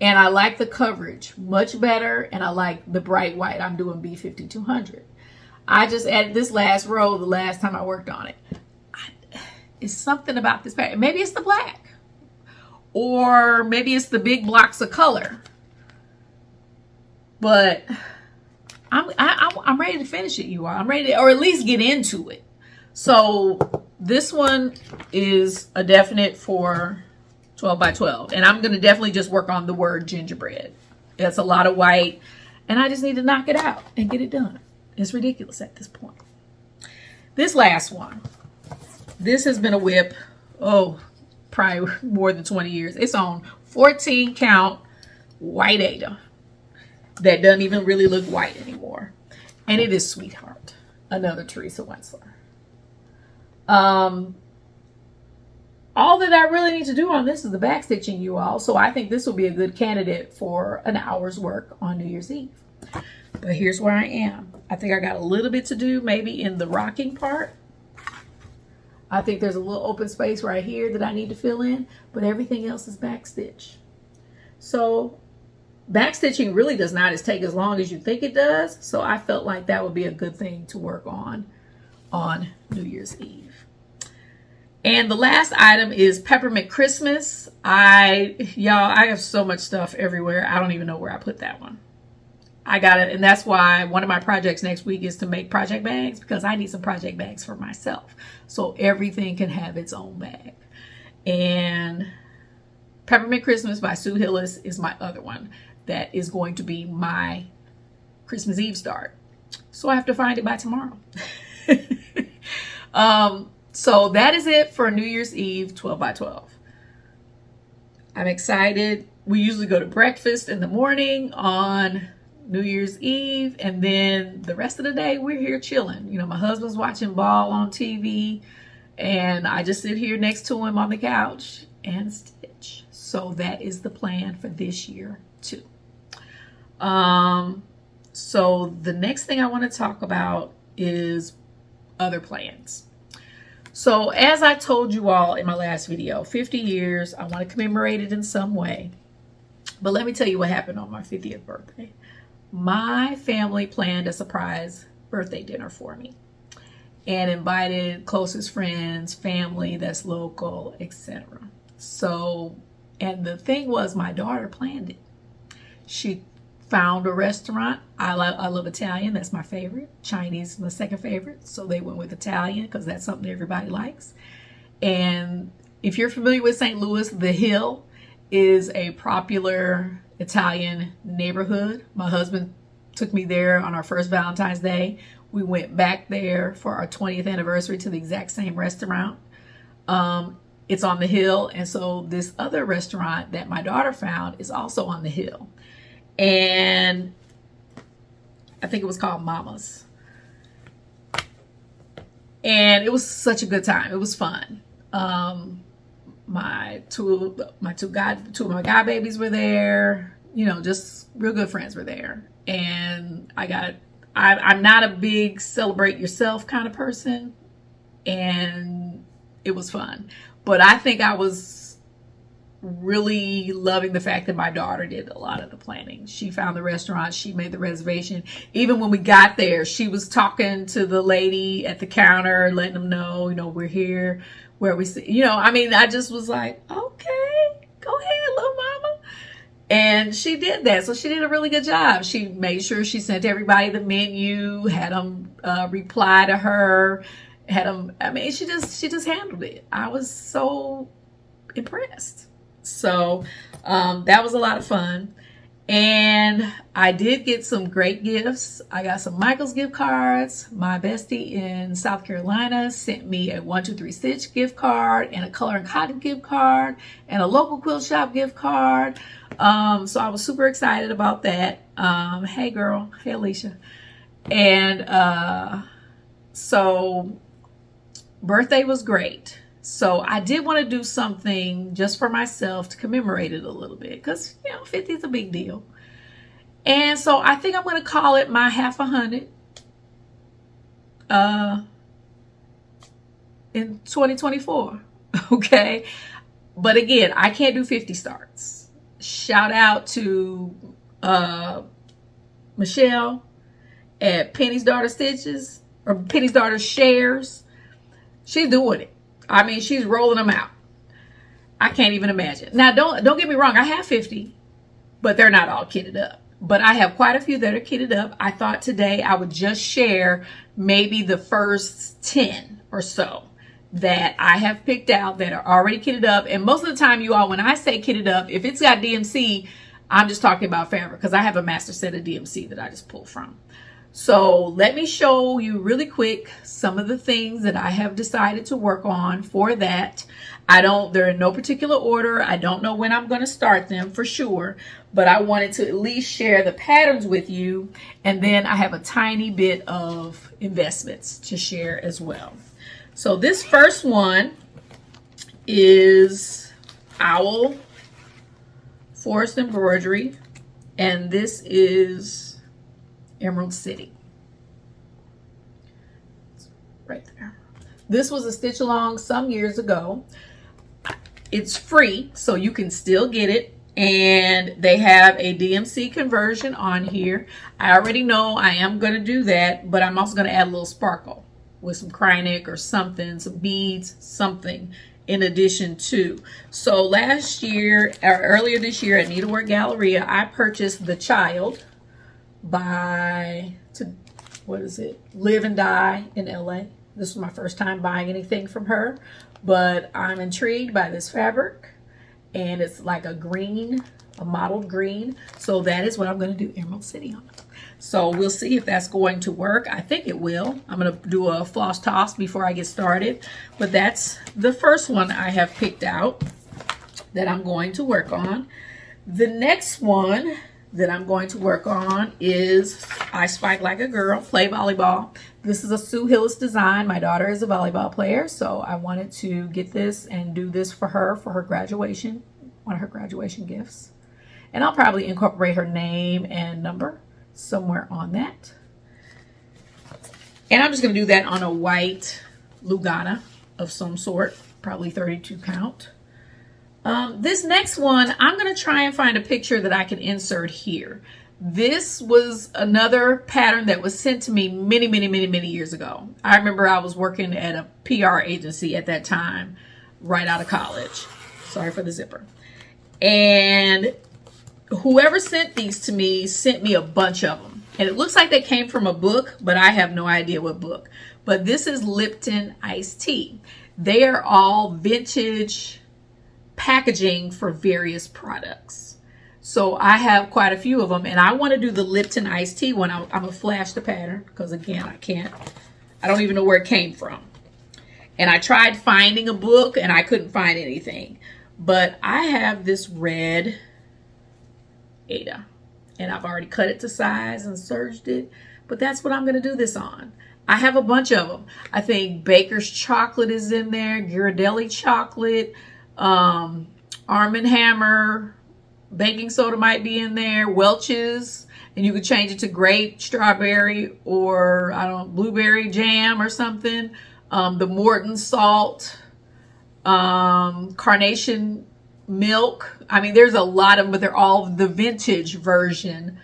[SPEAKER 1] And I like the coverage much better, and I like the bright white. I'm doing B5200. I just added this last row the last time I worked on it. It's something about this pattern. Maybe it's the black, or maybe it's the big blocks of color. But I'm ready to finish it, you all. I'm ready to, or at least get into it. So this one is a definite for 12 by 12, and I'm going to definitely just work on the word gingerbread. That's a lot of white, and I just need to knock it out and get it done. It's ridiculous at this point. This last one. This has been a whip, probably more than 20 years. It's on 14 count white Ada that doesn't even really look white anymore. And it is Sweetheart, another Teresa Wentzler. All that I really need to do on this is the back stitching, you all. So I think this will be a good candidate for an hour's work on New Year's Eve. But here's where I am. I think I got a little bit to do maybe in the rocking part. I think there's a little open space right here that I need to fill in, but everything else is backstitch. So backstitching really does not take as long as you think it does. So I felt like that would be a good thing to work on New Year's Eve. And the last item is Peppermint Christmas. I have so much stuff everywhere. I don't even know where I put that one. I got it, and that's why one of my projects next week is to make project bags, because I need some project bags for myself. So everything can have its own bag. And Peppermint Christmas by Sue Hillis is my other one that is going to be my Christmas Eve start. So I have to find it by tomorrow. So that is it for New Year's Eve 12 by 12. I'm excited. We usually go to breakfast in the morning on New Year's Eve, and then the rest of the day we're here chilling. You know, my husband's watching ball on TV, And I just sit here next to him on the couch and stitch. So that is the plan for this year too. So the next thing I want to talk about is other plans. So as I told you all in my last video, 50 years, I want to commemorate it in some way. But let me tell you what happened on my 50th birthday. My family planned a surprise birthday dinner for me and invited closest friends, family that's local, etc. So, and the thing was, my daughter planned it. She found a restaurant. I love Italian. That's my favorite. Chinese is my second favorite. So they went with Italian because that's something everybody likes. And if you're familiar with St. Louis, The Hill is a popular Italian neighborhood. My husband took me there on our first Valentine's Day. We went back there for our 20th anniversary to the exact same restaurant. It's on the hill. And so this other restaurant that my daughter found is also on the hill. And I think it was called Mama's. And it was such a good time. It was fun. Two of my god babies were there. You know, just real good friends were there. And I'm not a big celebrate yourself kind of person. And it was fun. But I think I was really loving the fact that my daughter did a lot of the planning. She found the restaurant. She made the reservation. Even when we got there, she was talking to the lady at the counter, letting them know, you know, we're here, where we sit. You know, I mean, I just was like, okay, go ahead, little mama. And she did that. So she did a really good job. She made sure she sent everybody the menu, had them reply to her, had them, I mean, she just handled it. I was so impressed. So that was a lot of fun. And I did get some great gifts. I got some Michael's gift cards. My bestie in South Carolina sent me a 1-2-3 Stitch gift card and a Color and Cotton gift card and a local quilt shop gift card. So I was super excited about that. Hey girl. Hey Alicia. And so birthday was great. So I did want to do something just for myself to commemorate it a little bit because, you know, 50 is a big deal. And so I think I'm going to call it my half 100 in 2024. Okay. But again, I can't do 50 starts. Shout out to Michelle at Penny's Daughter Stitches or Penny's Daughter Shares. She's doing it. I mean, she's rolling them out. I can't even imagine. Now, don't get me wrong. I have 50, but they're not all kitted up. But I have quite a few that are kitted up. I thought today I would just share maybe the first 10 or so that I have picked out that are already kitted up. And most of the time, you all, when I say kitted up, if it's got DMC, I'm just talking about fabric because I have a master set of DMC that I just pulled from. So let me show you really quick some of the things that I have decided to work on for that. They're in no particular order. I don't know when I'm going to start them for sure, but I wanted to at least share the patterns with you. And then I have a tiny bit of investments to share as well. So this first one is Owl Forest Embroidery, and this is Emerald City. Right there. This was a stitch along some years ago. It's free, so you can still get it. And they have a DMC conversion on here. I already know I am going to do that, but I'm also going to add a little sparkle with some Krynic or something, some beads, something in addition to. So last year, or earlier this year at Needlework Galleria, I purchased The Child by Live and Die in LA. This was my first time buying anything from her, but I'm intrigued by this fabric, and it's like a green, a mottled green. So that is what I'm going to do Emerald City on. So we'll see if that's going to work. I think it will. I'm going to do a floss toss before I get started, but that's the first one I have picked out that I'm going to work on. The next one that I'm going to work on is I Spike Like a Girl, Play Volleyball. This is a Sue Hillis design. My daughter is a volleyball player, so I wanted to get this and do this for her graduation, one of her graduation gifts. And I'll probably incorporate her name and number somewhere on that. And I'm just going to do that on a white Lugana of some sort, probably 32 count. This next one, I'm going to try and find a picture that I can insert here. This was another pattern that was sent to me many, many, many, many years ago. I remember I was working at a PR agency at that time, right out of college. Sorry for the zipper. And whoever sent these to me sent me a bunch of them. And it looks like they came from a book, but I have no idea what book. But this is Liptin Iced Tea. They are all vintage packaging for various products. So I have quite a few of them, and I want to do the Liptin Iced Tea one. I'm going to flash the pattern because, again, I don't even know where it came from. And I tried finding a book, and I couldn't find anything. But I have this red Ada, and I've already cut it to size and serged it, but that's what I'm going to do this on. I have a bunch of them. I think Baker's chocolate is in there, Ghirardelli chocolate, Arm & Hammer, baking soda might be in there, Welch's, and you could change it to grape, strawberry, or I don't know, blueberry jam or something. The Morton salt, carnation milk. I mean, there's a lot of them, but they're all the vintage version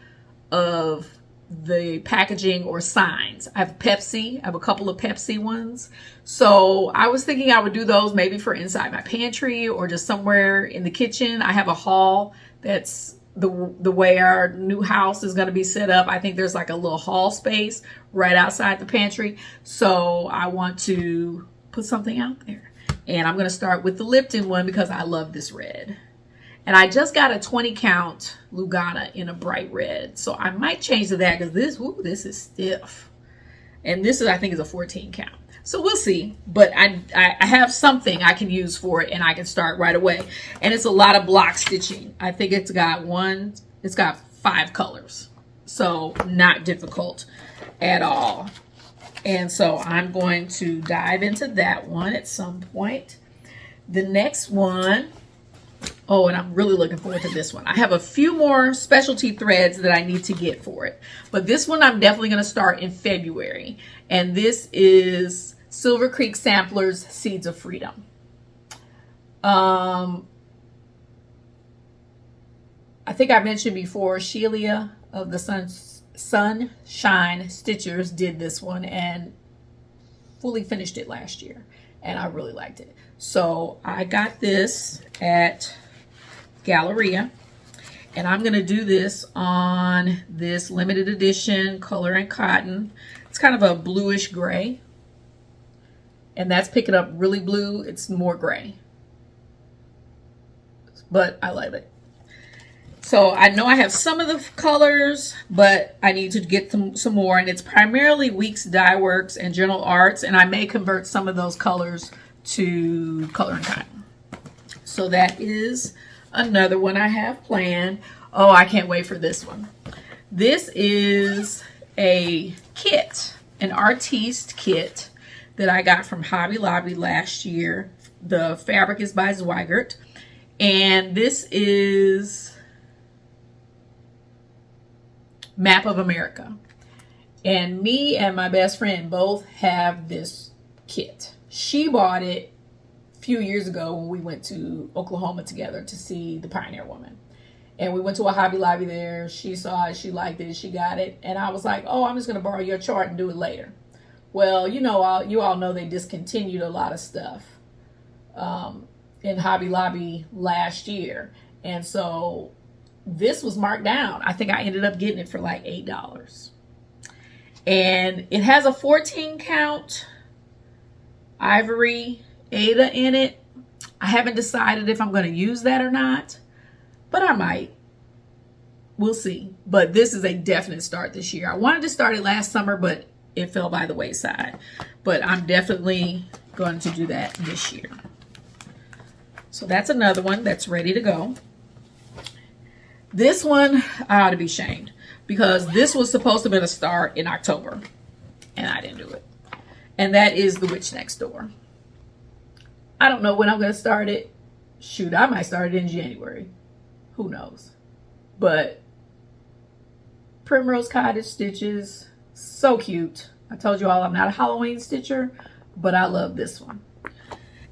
[SPEAKER 1] of the packaging or signs. I have Pepsi. I have a couple of Pepsi ones. So I was thinking I would do those maybe for inside my pantry or just somewhere in the kitchen. I have a hall that's the way our new house is going to be set up. I think there's like a little hall space right outside the pantry. So I want to put something out there. And I'm going to start with the Lipton one because I love this red. And I just got a 20 count Lugana in a bright red. So I might change to that because this is stiff. And this is, I think, is a 14 count. So we'll see. But I have something I can use for it and I can start right away. And it's a lot of block stitching. I think it's got 5 colors. So not difficult at all. And so I'm going to dive into that one at some point. The next one, oh, and I'm really looking forward to this one. I have a few more specialty threads that I need to get for it. But this one I'm definitely going to start in February. And this is Silver Creek Samplers Seeds of Freedom. I think I mentioned before, Sheila of the Sunshine Stitchers did this one and fully finished it last year. And I really liked it. So I got this at Galleria, and I'm going to do this on this limited edition Color and Cotton. It's kind of a bluish gray, and that's picking up really blue. It's more gray, but I like it. So I know I have some of the colors, but I need to get some more, and it's primarily Weeks Dye Works and General Arts, and I may convert some of those colors to Color and Cotton. So that is another one I have planned. Oh, I can't wait for this one. This is a kit, an artiste kit that I got from Hobby Lobby last year. The fabric is by Zweigert, and this is Map of America. And me and my best friend both have this kit. She bought it a few years ago when we went to Oklahoma together to see the Pioneer Woman. And we went to a Hobby Lobby there. She saw it, she liked it, she got it. And I was like, oh, I'm just going to borrow your chart and do it later. Well, you all know they discontinued a lot of stuff in Hobby Lobby last year. And so this was marked down. I think I ended up getting it for like $8. And it has a 14 count ivory Ada in it. I haven't decided if I'm going to use that or not, but I might. We'll see. But this is a definite start this year. I wanted to start it last summer, but it fell by the wayside. But I'm definitely going to do that this year. So that's another one that's ready to go. This one, I ought to be shamed because this was supposed to be a start in October and I didn't do it. And that is The Witch Next Door. I don't know when I'm going to start it. Shoot, I might start it in January. Who knows? But Primrose Cottage stitches, so cute. I told you all I'm not a Halloween stitcher, but I love this one.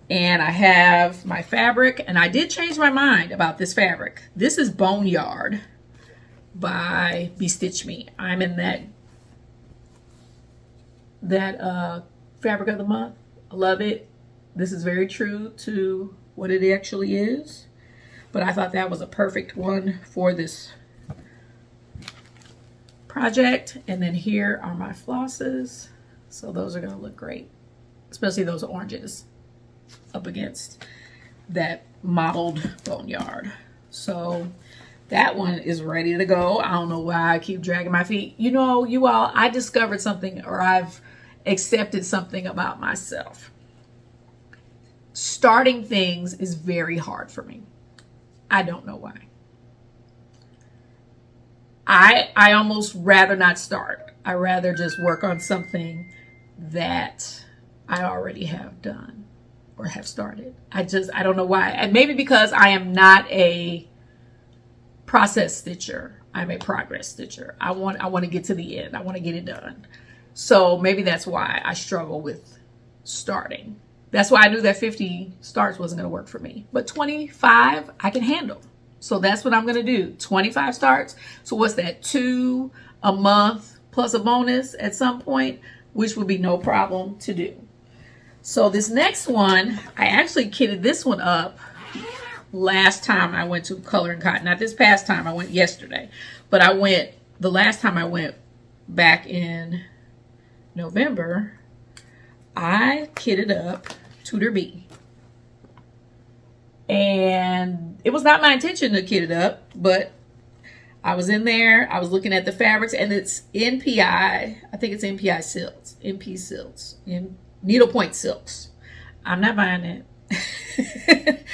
[SPEAKER 1] And I have my fabric, and I did change my mind about this fabric. This is Boneyard by Bestitch Me. I'm in that fabric of the month. I love it. This is very true to what it actually is, but I thought that was a perfect one for this project. And then here are my flosses. So those are going to look great, especially those oranges up against that mottled Boneyard. So that one is ready to go. I don't know why I keep dragging my feet. You know, you all, I discovered something, or I've accepted something about myself. Starting things is very hard for me. I don't know why. I almost rather not start. I rather just work on something that I already have done or have started. I don't know why. And maybe because I am not a process stitcher. I'm a progress stitcher. I want to get to the end. I want to get it done. So maybe that's why I struggle with starting. That's why I knew that 50 starts wasn't going to work for me. But 25 I can handle. So that's what I'm going to do. 25 starts. So what's that? 2 a month plus a bonus at some point, which would be no problem to do. So this next one, I actually kitted this one up last time I went to Color and Cotton. Not this past time, I went yesterday. But the last time I went back in November, I kitted up Tutor B. And it was not my intention to kit it up, but I was in there, I was looking at the fabrics, and it's NPI, I think it's NPI silks, NP silks, in needlepoint silks. I'm not buying it.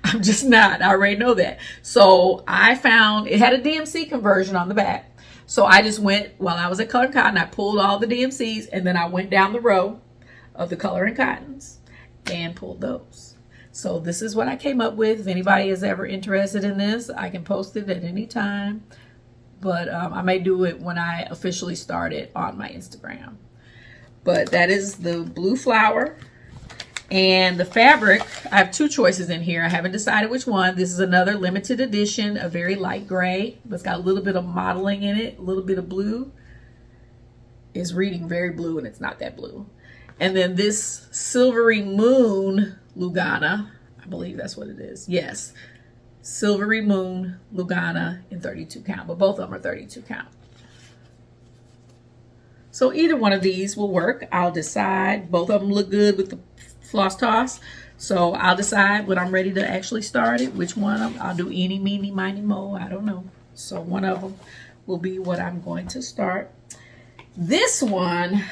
[SPEAKER 1] I'm just not. I already know that. So I found it had a DMC conversion on the back. So I just went, while I was at Color and Cotton, I pulled all the DMCs, and then I went down the row of the Color and Cottons and pulled those. So this is what I came up with. If anybody is ever interested in this, I can post it at any time. But I may do it when I officially start it on my Instagram. But that is the blue flower. And the fabric, I have 2 choices in here. I haven't decided which one. This is another limited edition, a very light gray. But it's got a little bit of modeling in it, a little bit of blue. It's reading very blue, and it's not that blue. And then this Silvery Moon Lugana, I believe that's what it is. Yes, Silvery Moon Lugana in 32 count, but both of them are 32 count. So either one of these will work. I'll decide. Both of them look good with the floss toss. So I'll decide when I'm ready to actually start it, which one I'll do. Meany Miny Mo, I don't know. So one of them will be what I'm going to start. This one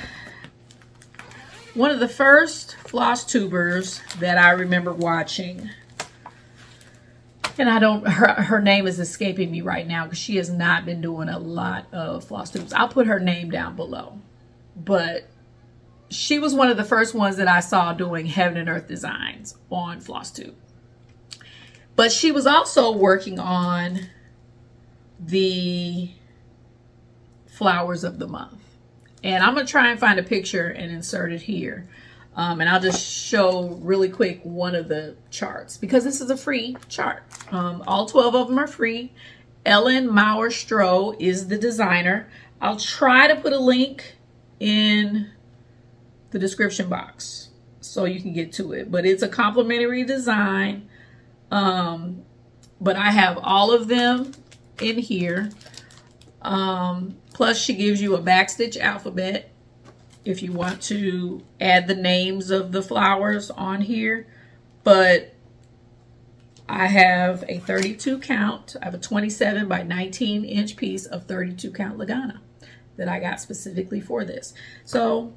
[SPEAKER 1] of the first Flosstubers that I remember watching, and her name is escaping me right now because she has not been doing a lot of Flosstubes. I'll put her name down below. But she was one of the first ones that I saw doing Heaven and Earth designs on Flosstube. But she was also working on the flowers of the month. And I'm going to try and find a picture and insert it here. And I'll just show really quick one of the charts because this is a free chart. All 12 of them are free. Ellen Mauer-Stroh is the designer. I'll try to put a link in the description box so you can get to it. But it's a complimentary design. But I have all of them in here. Plus she gives you a backstitch alphabet if you want to add the names of the flowers on here. But I have a 32 count. I have a 27 by 19 inch piece of 32 count Lugana that I got specifically for this. So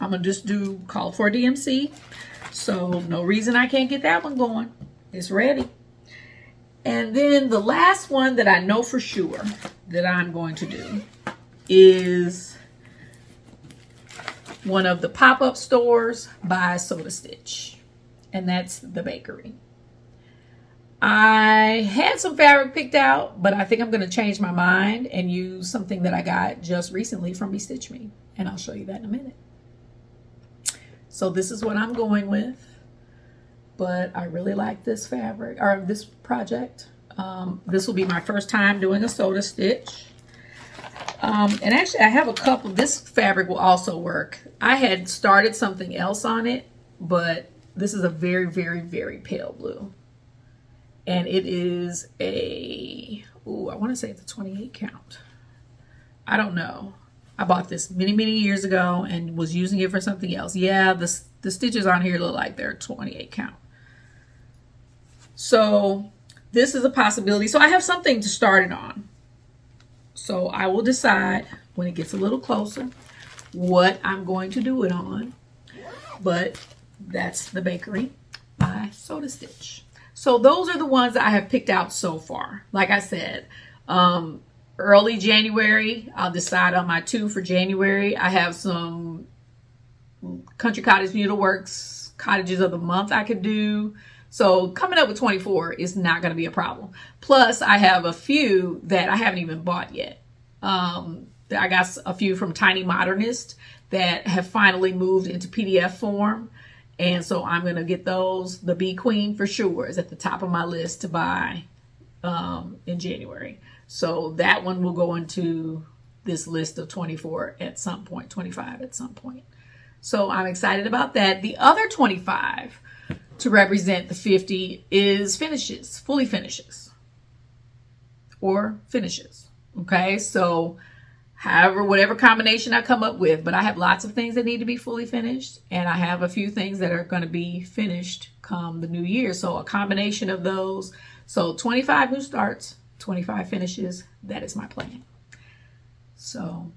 [SPEAKER 1] I'm gonna just do call for DMC. So no reason I can't get that one going. It's ready. And then the last one that I know for sure that I'm going to do is one of the pop-up stores by Soda Stitch, and that's the bakery. I had some fabric picked out, but I think I'm going to change my mind and use something that I got just recently from Stitch Me, and I'll show you that in a minute. So this is what I'm going with, but I really like this fabric, or this project. This will be my first time doing a Soda Stitch. And actually I have a couple. This fabric will also work. I had started something else on it, but this is a very, very, very pale blue. And it is I want to say it's a 28 count. I don't know. I bought this many, many years ago and was using it for something else. Yeah, the stitches on here look like they're 28 count. So this is a possibility. So I have something to start it on. So I will decide when it gets a little closer what I'm going to do it on. But that's the bakery by Soda Stitch. So those are the ones that I have picked out so far. Like I said, early January, I'll decide on my 2 for January. I have some Country Cottage Needleworks cottages of the month I could do. So coming up with 24 is not going to be a problem. Plus, I have a few that I haven't even bought yet. I got a few from Tiny Modernist that have finally moved into PDF form. And so I'm going to get those. The Bee Queen for sure is at the top of my list to buy in January. So that one will go into this list of 24 at some point, 25 at some point. So I'm excited about that. The other 25 to represent the 50 is finishes, fully finishes, or finishes. Okay, so however, whatever combination I come up with, but I have lots of things that need to be fully finished, and I have a few things that are going to be finished come the new year. So a combination of those. So 25 new starts, 25 finishes. That is my plan. So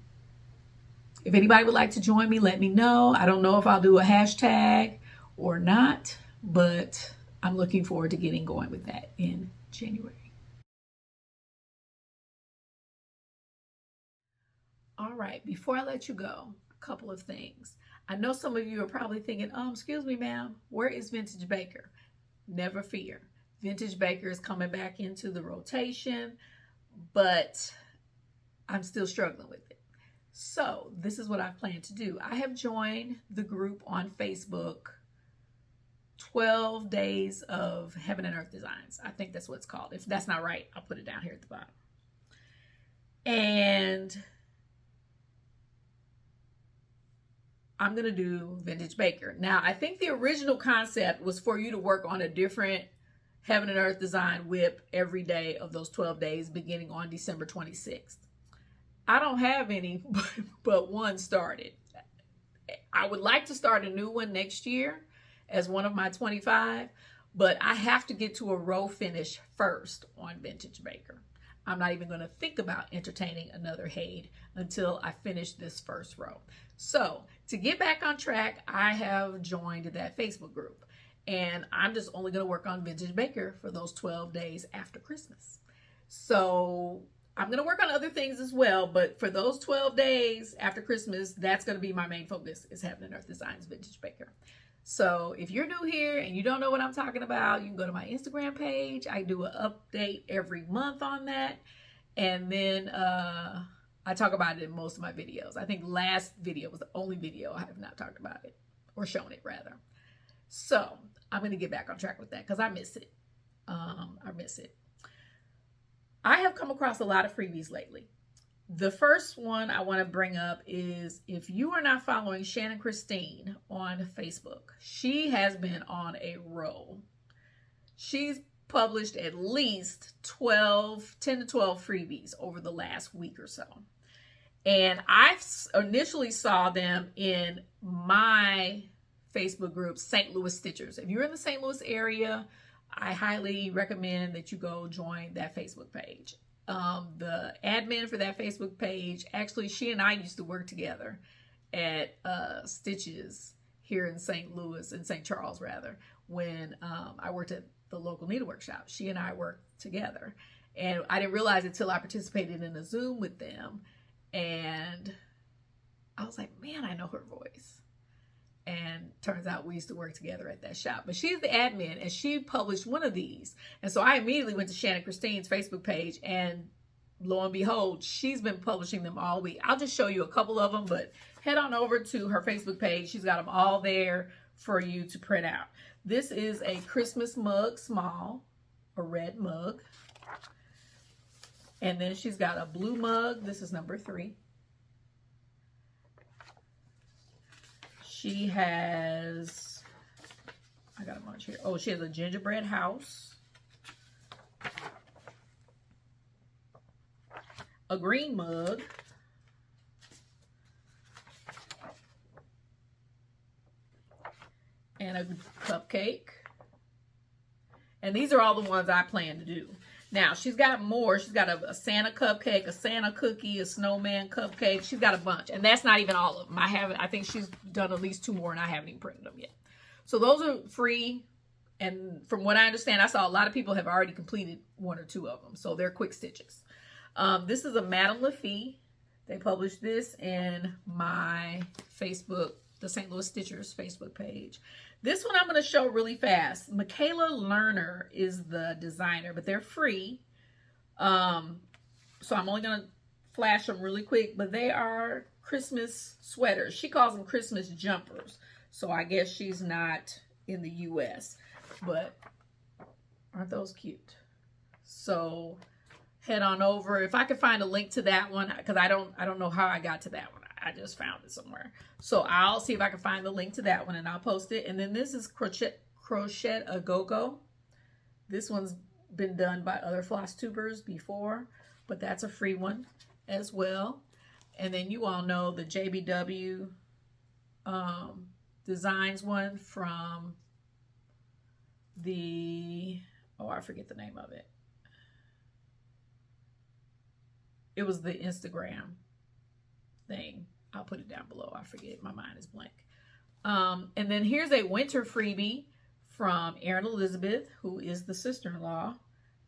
[SPEAKER 1] if anybody would like to join me, let me know. I don't know if I'll do a hashtag or not, but I'm looking forward to getting going with that in January. All right, before I let you go, a couple of things. I know some of you are probably thinking, excuse me, ma'am, where is Vintage Baker? Never fear. Vintage Baker is coming back into the rotation, but I'm still struggling with it. So this is what I plan to do. I have joined the group on Facebook, 12 Days of Heaven and Earth Designs. I think that's what it's called. If that's not right, I'll put it down here at the bottom. And I'm going to do Vintage Baker. Now, I think the original concept was for you to work on a different Heaven and Earth design whip every day of those 12 days beginning on December 26th. I don't have any but one started. I would like to start a new one next year as one of my 25, but I have to get to a row finish first on Vintage Baker. I'm not even going to think about entertaining another Haid until I finish this first row. So to get back on track, I have joined that Facebook group, and I'm just only going to work on Vintage Baker for those 12 days after Christmas. So I'm going to work on other things as well, but for those 12 days after Christmas, that's going to be my main focus, is Heaven and Earth Designs Vintage Baker. So if you're new here and you don't know what I'm talking about, you can go to my Instagram page. I do an update every month on that. And then I talk about it in most of my videos. I think last video was the only video I have not talked about it, or shown it rather. So I'm going to get back on track with that because I miss it. I miss it. I have come across a lot of freebies lately. The first one I want to bring up is, if you are not following Shannon Christine on Facebook, she has been on a roll. She's published at least 10 to 12 freebies over the last week or so. And I initially saw them in my Facebook group, St. Louis Stitchers. If you're in the St. Louis area, I highly recommend that you go join that Facebook page. The admin for that Facebook page, actually, she and I used to work together at Stitches here in St. Louis, in St. Charles rather, when I worked at the local Needleworks shop. She and I worked together. And I didn't realize it till I participated in a Zoom with them. And I was like, man, I know her voice. And turns out we used to work together at that shop. But she's the admin, and she published one of these. And so I immediately went to Shannon Christine's Facebook page, and lo and behold, she's been publishing them all week. I'll just show you a couple of them, but head on over to her Facebook page. She's got them all there for you to print out. This is a Christmas mug small, a red mug. And then she's got a blue mug. This is number 3. She has, I got a bunch here. Oh, she has a gingerbread house, a green mug, and a cupcake. And these are all the ones I plan to do. Now, she's got more. She's got a Santa cupcake, a Santa cookie, a snowman cupcake. She's got a bunch. And that's not even all of them. I think she's done at least 2 more, and I haven't even printed them yet. So those are free. And from what I understand, I saw a lot of people have already completed 1 or 2 of them. So they're quick stitches. This is a Madame Lafitte. They published this in my Facebook, the St. Louis Stitchers Facebook page. This one I'm going to show really fast. Michaela Lerner is the designer, but they're free. So I'm only going to flash them really quick, but they are Christmas sweaters. She calls them Christmas jumpers. So I guess she's not in the US, but aren't those cute? So head on over. If I could find a link to that one, because I don't know how I got to that one. I just found it somewhere. So I'll see if I can find the link to that one, and I'll post it. And then this is Crochet a Go-Go. This one's been done by other Flosstubers before, but that's a free one as well. And then you all know the JBW Designs one from the, oh, I forget the name of it. It was the Instagram thing. I'll put it down below. I forget. My mind is blank. And then here's a winter freebie from Erin Elizabeth, who is the sister-in-law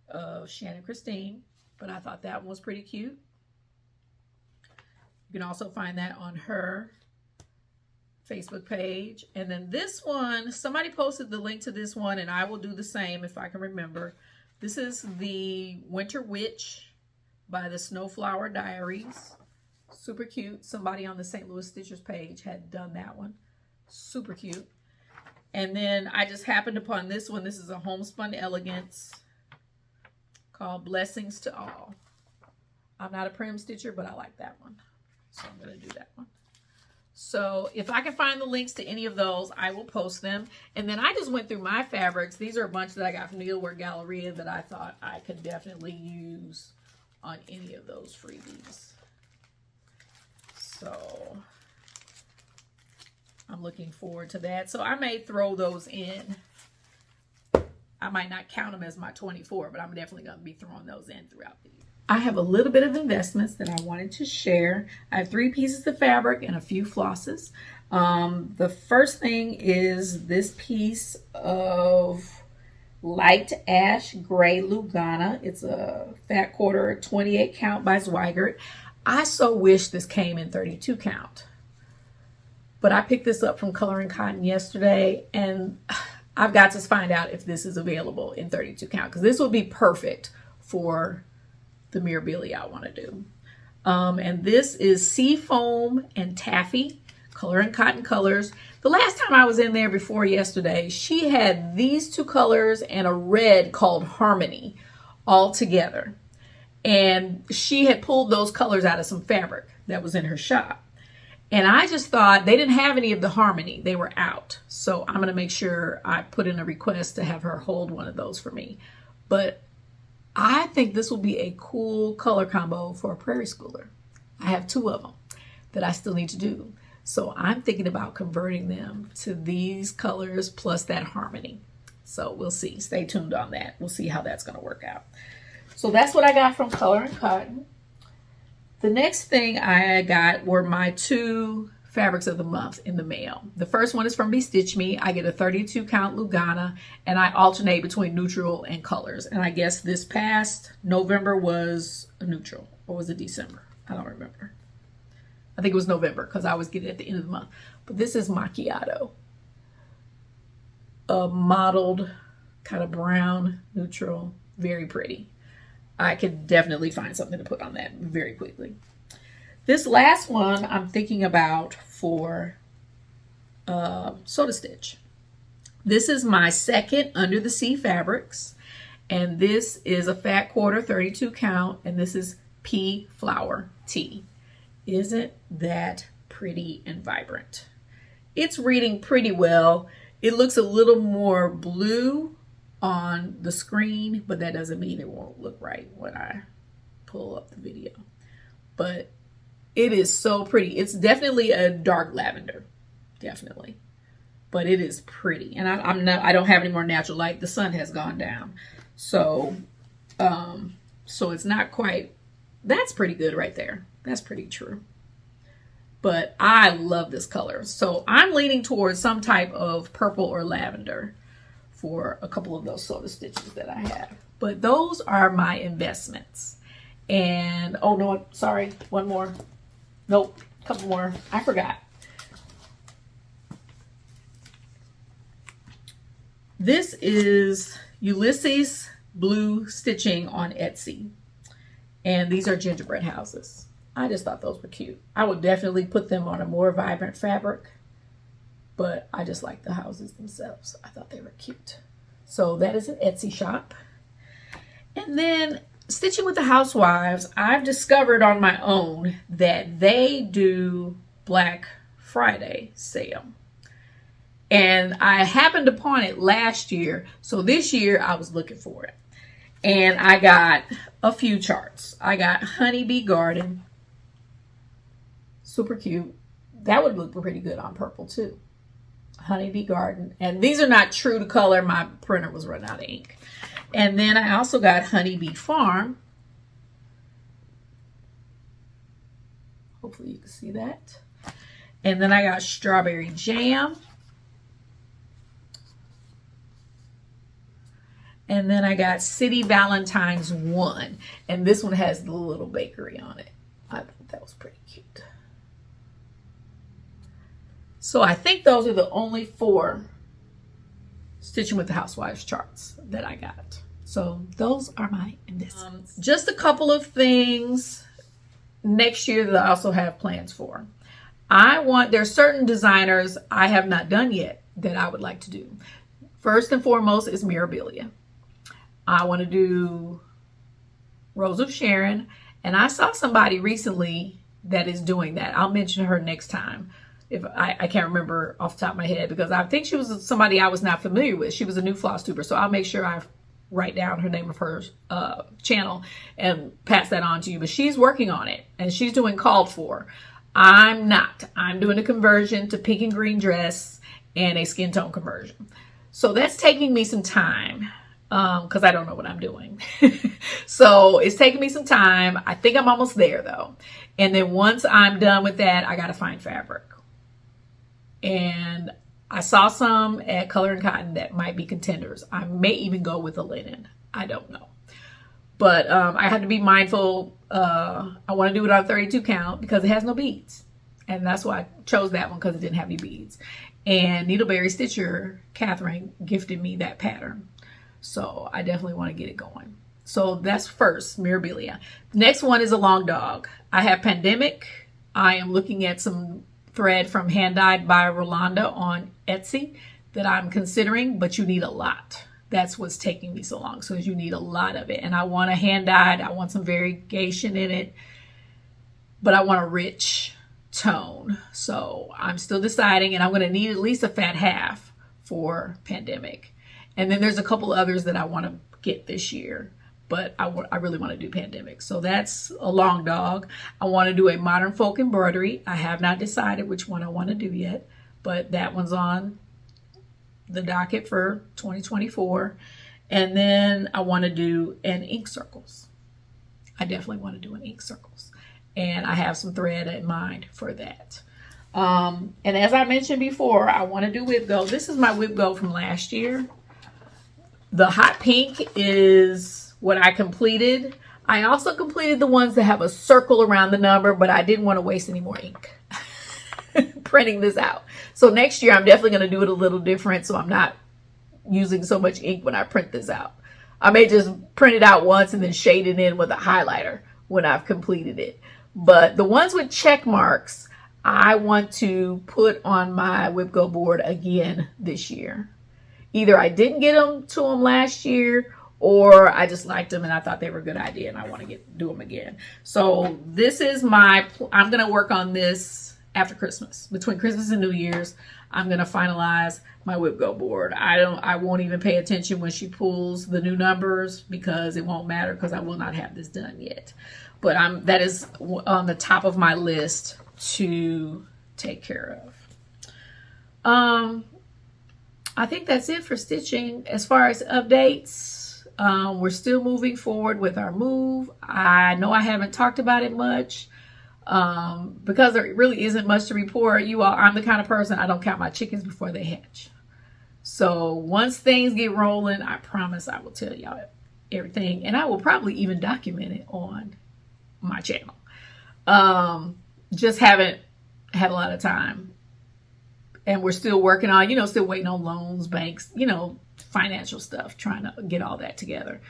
[SPEAKER 1] of Shannon Christine. But I thought that one was pretty cute. You can also find that on her Facebook page. And then this one, somebody posted the link to this one, and I will do the same if I can remember. This is the Winter Witch by the Snowflower Diaries. Super cute. Somebody on the St. Louis Stitchers page had done that one. Super cute. And then I just happened upon this one. This is a Homespun Elegance called Blessings to All. I'm not a prim stitcher, but I like that one. So I'm going to do that one. So if I can find the links to any of those, I will post them. And then I just went through my fabrics. These are a bunch that I got from Needleworks Galleria that I thought I could definitely use on any of those freebies. So I'm looking forward to that. So I may throw those in. I might not count them as my 24, but I'm definitely going to be throwing those in throughout the year. I have a little bit of investments that I wanted to share. I have 3 pieces of fabric and a few flosses. The first thing is this piece of light ash gray Lugana. It's a fat quarter 28 count by Zweigert. I so wish this came in 32 count. But I picked this up from Coloring Cotton yesterday, and I've got to find out if this is available in 32 count, because this would be perfect for the Mirabilia I want to do. And this is Seafoam and Taffy, Coloring Cotton colors. The last time I was in there before yesterday, she had these 2 colors and a red called Harmony all together. And she had pulled those colors out of some fabric that was in her shop. And I just thought they didn't have any of the Harmony. They were out. So I'm going to make sure I put in a request to have her hold one of those for me. But I think this will be a cool color combo for a prairie schooler. I have 2 of them that I still need to do. So I'm thinking about converting them to these colors plus that Harmony. So we'll see. Stay tuned on that. We'll see how that's going to work out. So that's what I got from Coloring Cotton. The next thing I got were my 2 fabrics of the month in the mail. The first one is from Be Stitch Me. I get a 32 count Lugana, and I alternate between neutral and colors. And I guess this past November was a neutral, or was it December? I don't remember. I think it was November because I always get it at the end of the month. But this is Macchiato. A mottled kind of brown neutral, very pretty. I could definitely find something to put on that very quickly. This last one I'm thinking about for Soda Stitch. This is my second Under the Sea fabrics, and this is a fat quarter 32 count, and this is Pea Flower Tea. Isn't that pretty and vibrant? It's reading pretty well. It looks a little more blue on the screen, but that doesn't mean it won't look right when I pull up the video. But it is so pretty. It's definitely a dark lavender, definitely. But it is pretty, and I don't have any more natural light. The sun has gone down, so it's not quite. That's pretty good right there. That's pretty true. But I love this color, so I'm leaning towards some type of purple or lavender for a couple of those Soda Stitches that I have. But those are my investments. And oh no, sorry, one more. Nope, a couple more. I forgot. This is Ulysses Blue Stitching on Etsy. And these are gingerbread houses. I just thought those were cute. I would definitely put them on a more vibrant fabric, but I just like the houses themselves. I thought they were cute. So that is an Etsy shop. And then Stitching with the Housewives, I've discovered on my own that they do Black Friday sale. And I happened upon it last year. So this year I was looking for it. And I got a few charts. I got Honeybee Garden. Super cute. That would look pretty good on purple too. Honeybee Garden. And these are not true to color. My printer was running out of ink. And then I also got Honeybee Farm. Hopefully you can see that. And then I got Strawberry Jam. And then I got City Valentine's 1. And this one has the little bakery on it. I thought that was pretty cute. So I think those are the only 4 Stitching with the Housewives charts that I got. So those are my investments. Just a couple of things next year that I also have plans for. There's certain designers I have not done yet that I would like to do. First and foremost is Mirabilia. I want to do Rose of Sharon, and I saw somebody recently that is doing that. I'll mention her next time. If I can't remember off the top of my head, because I think she was somebody I was not familiar with. She was a new Flosstuber, so I'll make sure I write down her name of her channel and pass that on to you. But she's working on it, and she's doing called for. I'm not. I'm doing a conversion to pink and green dress and a skin tone conversion. So that's taking me some time. Because I don't know what I'm doing. So it's taking me some time. I think I'm almost there though. And then once I'm done with that, I got to find fabric. And I saw some at Color and Cotton that might be contenders. I may even go with a linen. I don't know. But I had to be mindful. I want to do it on 32 count because it has no beads. And that's why I chose that one, because it didn't have any beads. And Needleberry Stitcher, Catherine, gifted me that pattern. So I definitely want to get it going. So that's first, Mirabilia. The next one is a long dog. I have Pandemic. I am looking at some thread from Hand Dyed by Rolanda on Etsy that I'm considering, but you need a lot. That's what's taking me so long. So you need a lot of it. And I want a hand dyed. I want some variegation in it, but I want a rich tone. So I'm still deciding, and I'm going to need at least a fat half for Pandemic. And then there's a couple others that I want to get this year, but I really want to do Pandemic. So that's a long dog. I want to do a modern folk embroidery. I have not decided which one I want to do yet, but that one's on the docket for 2024. And then I want to do an ink circles. I definitely want to do an ink circles. And I have some thread in mind for that. And as I mentioned before, I want to do whip go. This is my whip go from last year. The hot pink is what I completed. I also completed the ones that have a circle around the number, but I didn't want to waste any more ink printing this out. So next year, I'm definitely going to do it a little different, so I'm not using so much ink when I print this out. I may just print it out once and then shade it in with a highlighter when I've completed it. But the ones with check marks, I want to put on my whip go board again this year. Either I didn't get them to them last year, or I just liked them and I thought they were a good idea and I want to do them again. So this is I'm going to work on this after Christmas. Between Christmas and New Year's, I'm going to finalize my whip go board. I won't even pay attention when she pulls the new numbers because it won't matter because I will not have this done yet. But that is on the top of my list to take care of. I think that's it for stitching. As far as updates, we're still moving forward with our move. I know I haven't talked about it much because there really isn't much to report. You all, I'm the kind of person, I don't count my chickens before they hatch. So once things get rolling, I promise I will tell y'all everything. And I will probably even document it on my channel. Just haven't had a lot of time. And we're still working on, still waiting on loans, banks, financial stuff, trying to get all that together.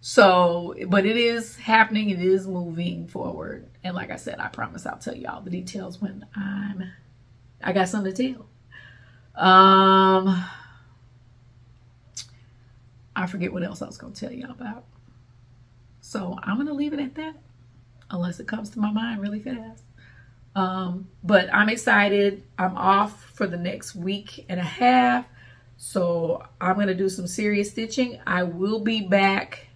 [SPEAKER 1] So, but it is happening. It is moving forward. And like I said, I promise I'll tell you all the details when I got something to tell. I forget what else I was going to tell y'all about. So I'm going to leave it at that unless it comes to my mind really fast. But I'm excited. I'm off for the next week and a half. So I'm going to do some serious stitching. I will be back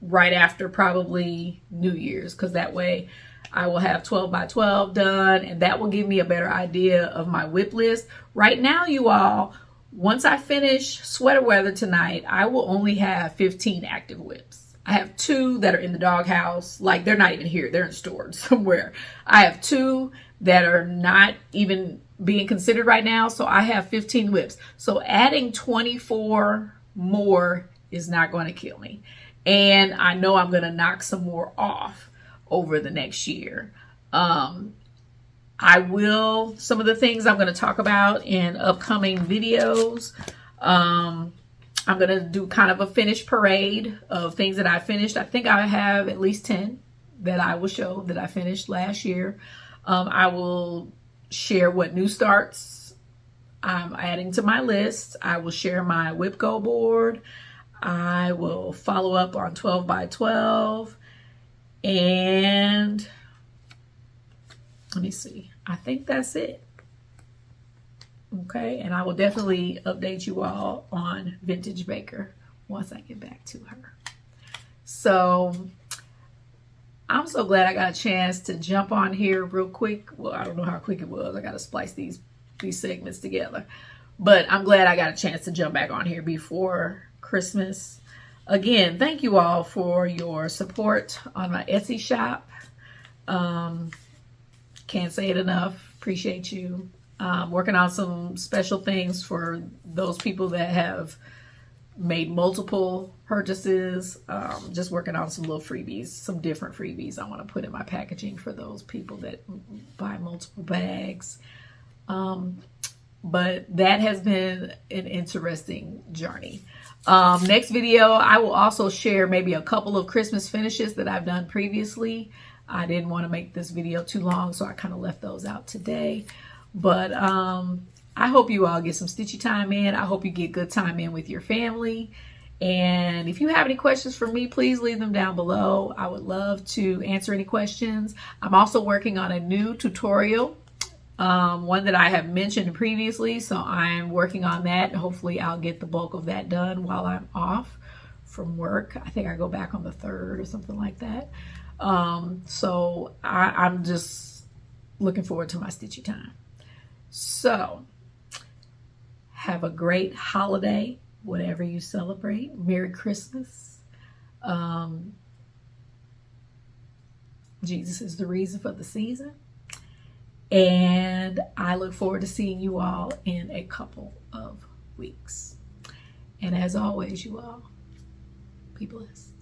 [SPEAKER 1] right after probably New Year's because that way I will have 12 by 12 done and that will give me a better idea of my whip list. Right now, you all, once I finish sweater weather tonight, I will only have 15 active whips. I have 2 that are in the doghouse. Like they're not even here. They're in storage somewhere. I have 2 that are not even being considered right now. So I have 15 whips. So adding 24 more is not going to kill me. And I know I'm going to knock some more off over the next year. Some of the things I'm going to talk about in upcoming videos. I'm going to do kind of a finish parade of things that I finished. I think I have at least 10 that I will show that I finished last year. I will share what new starts I'm adding to my list. I will share my whip go board. I will follow up on 12 by 12. And let me see. I think that's it. Okay, and I will definitely update you all on Vintage Baker once I get back to her. So I'm so glad I got a chance to jump on here real quick. Well, I don't know how quick it was. I got to splice these segments together. But I'm glad I got a chance to jump back on here before Christmas. Again, thank you all for your support on my Etsy shop. Can't say it enough. Appreciate you. Working on some special things for those people that have made multiple purchases. Just working on some little freebies, some different freebies I want to put in my packaging for those people that buy multiple bags. But that has been an interesting journey. Next video, I will also share maybe a couple of Christmas finishes that I've done previously. I didn't want to make this video too long, so I kind of left those out today. But I hope you all get some stitchy time in. I hope you get good time in with your family. And if you have any questions for me, please leave them down below. I would love to answer any questions. I'm also working on a new tutorial, one that I have mentioned previously. So I'm working on that. Hopefully I'll get the bulk of that done while I'm off from work. I think I go back on the 3rd or something like that. So I'm just looking forward to my stitchy time. So have a great holiday, whatever you celebrate. Merry Christmas. Jesus is the reason for the season. And I look forward to seeing you all in a couple of weeks. And as always, you all, be blessed.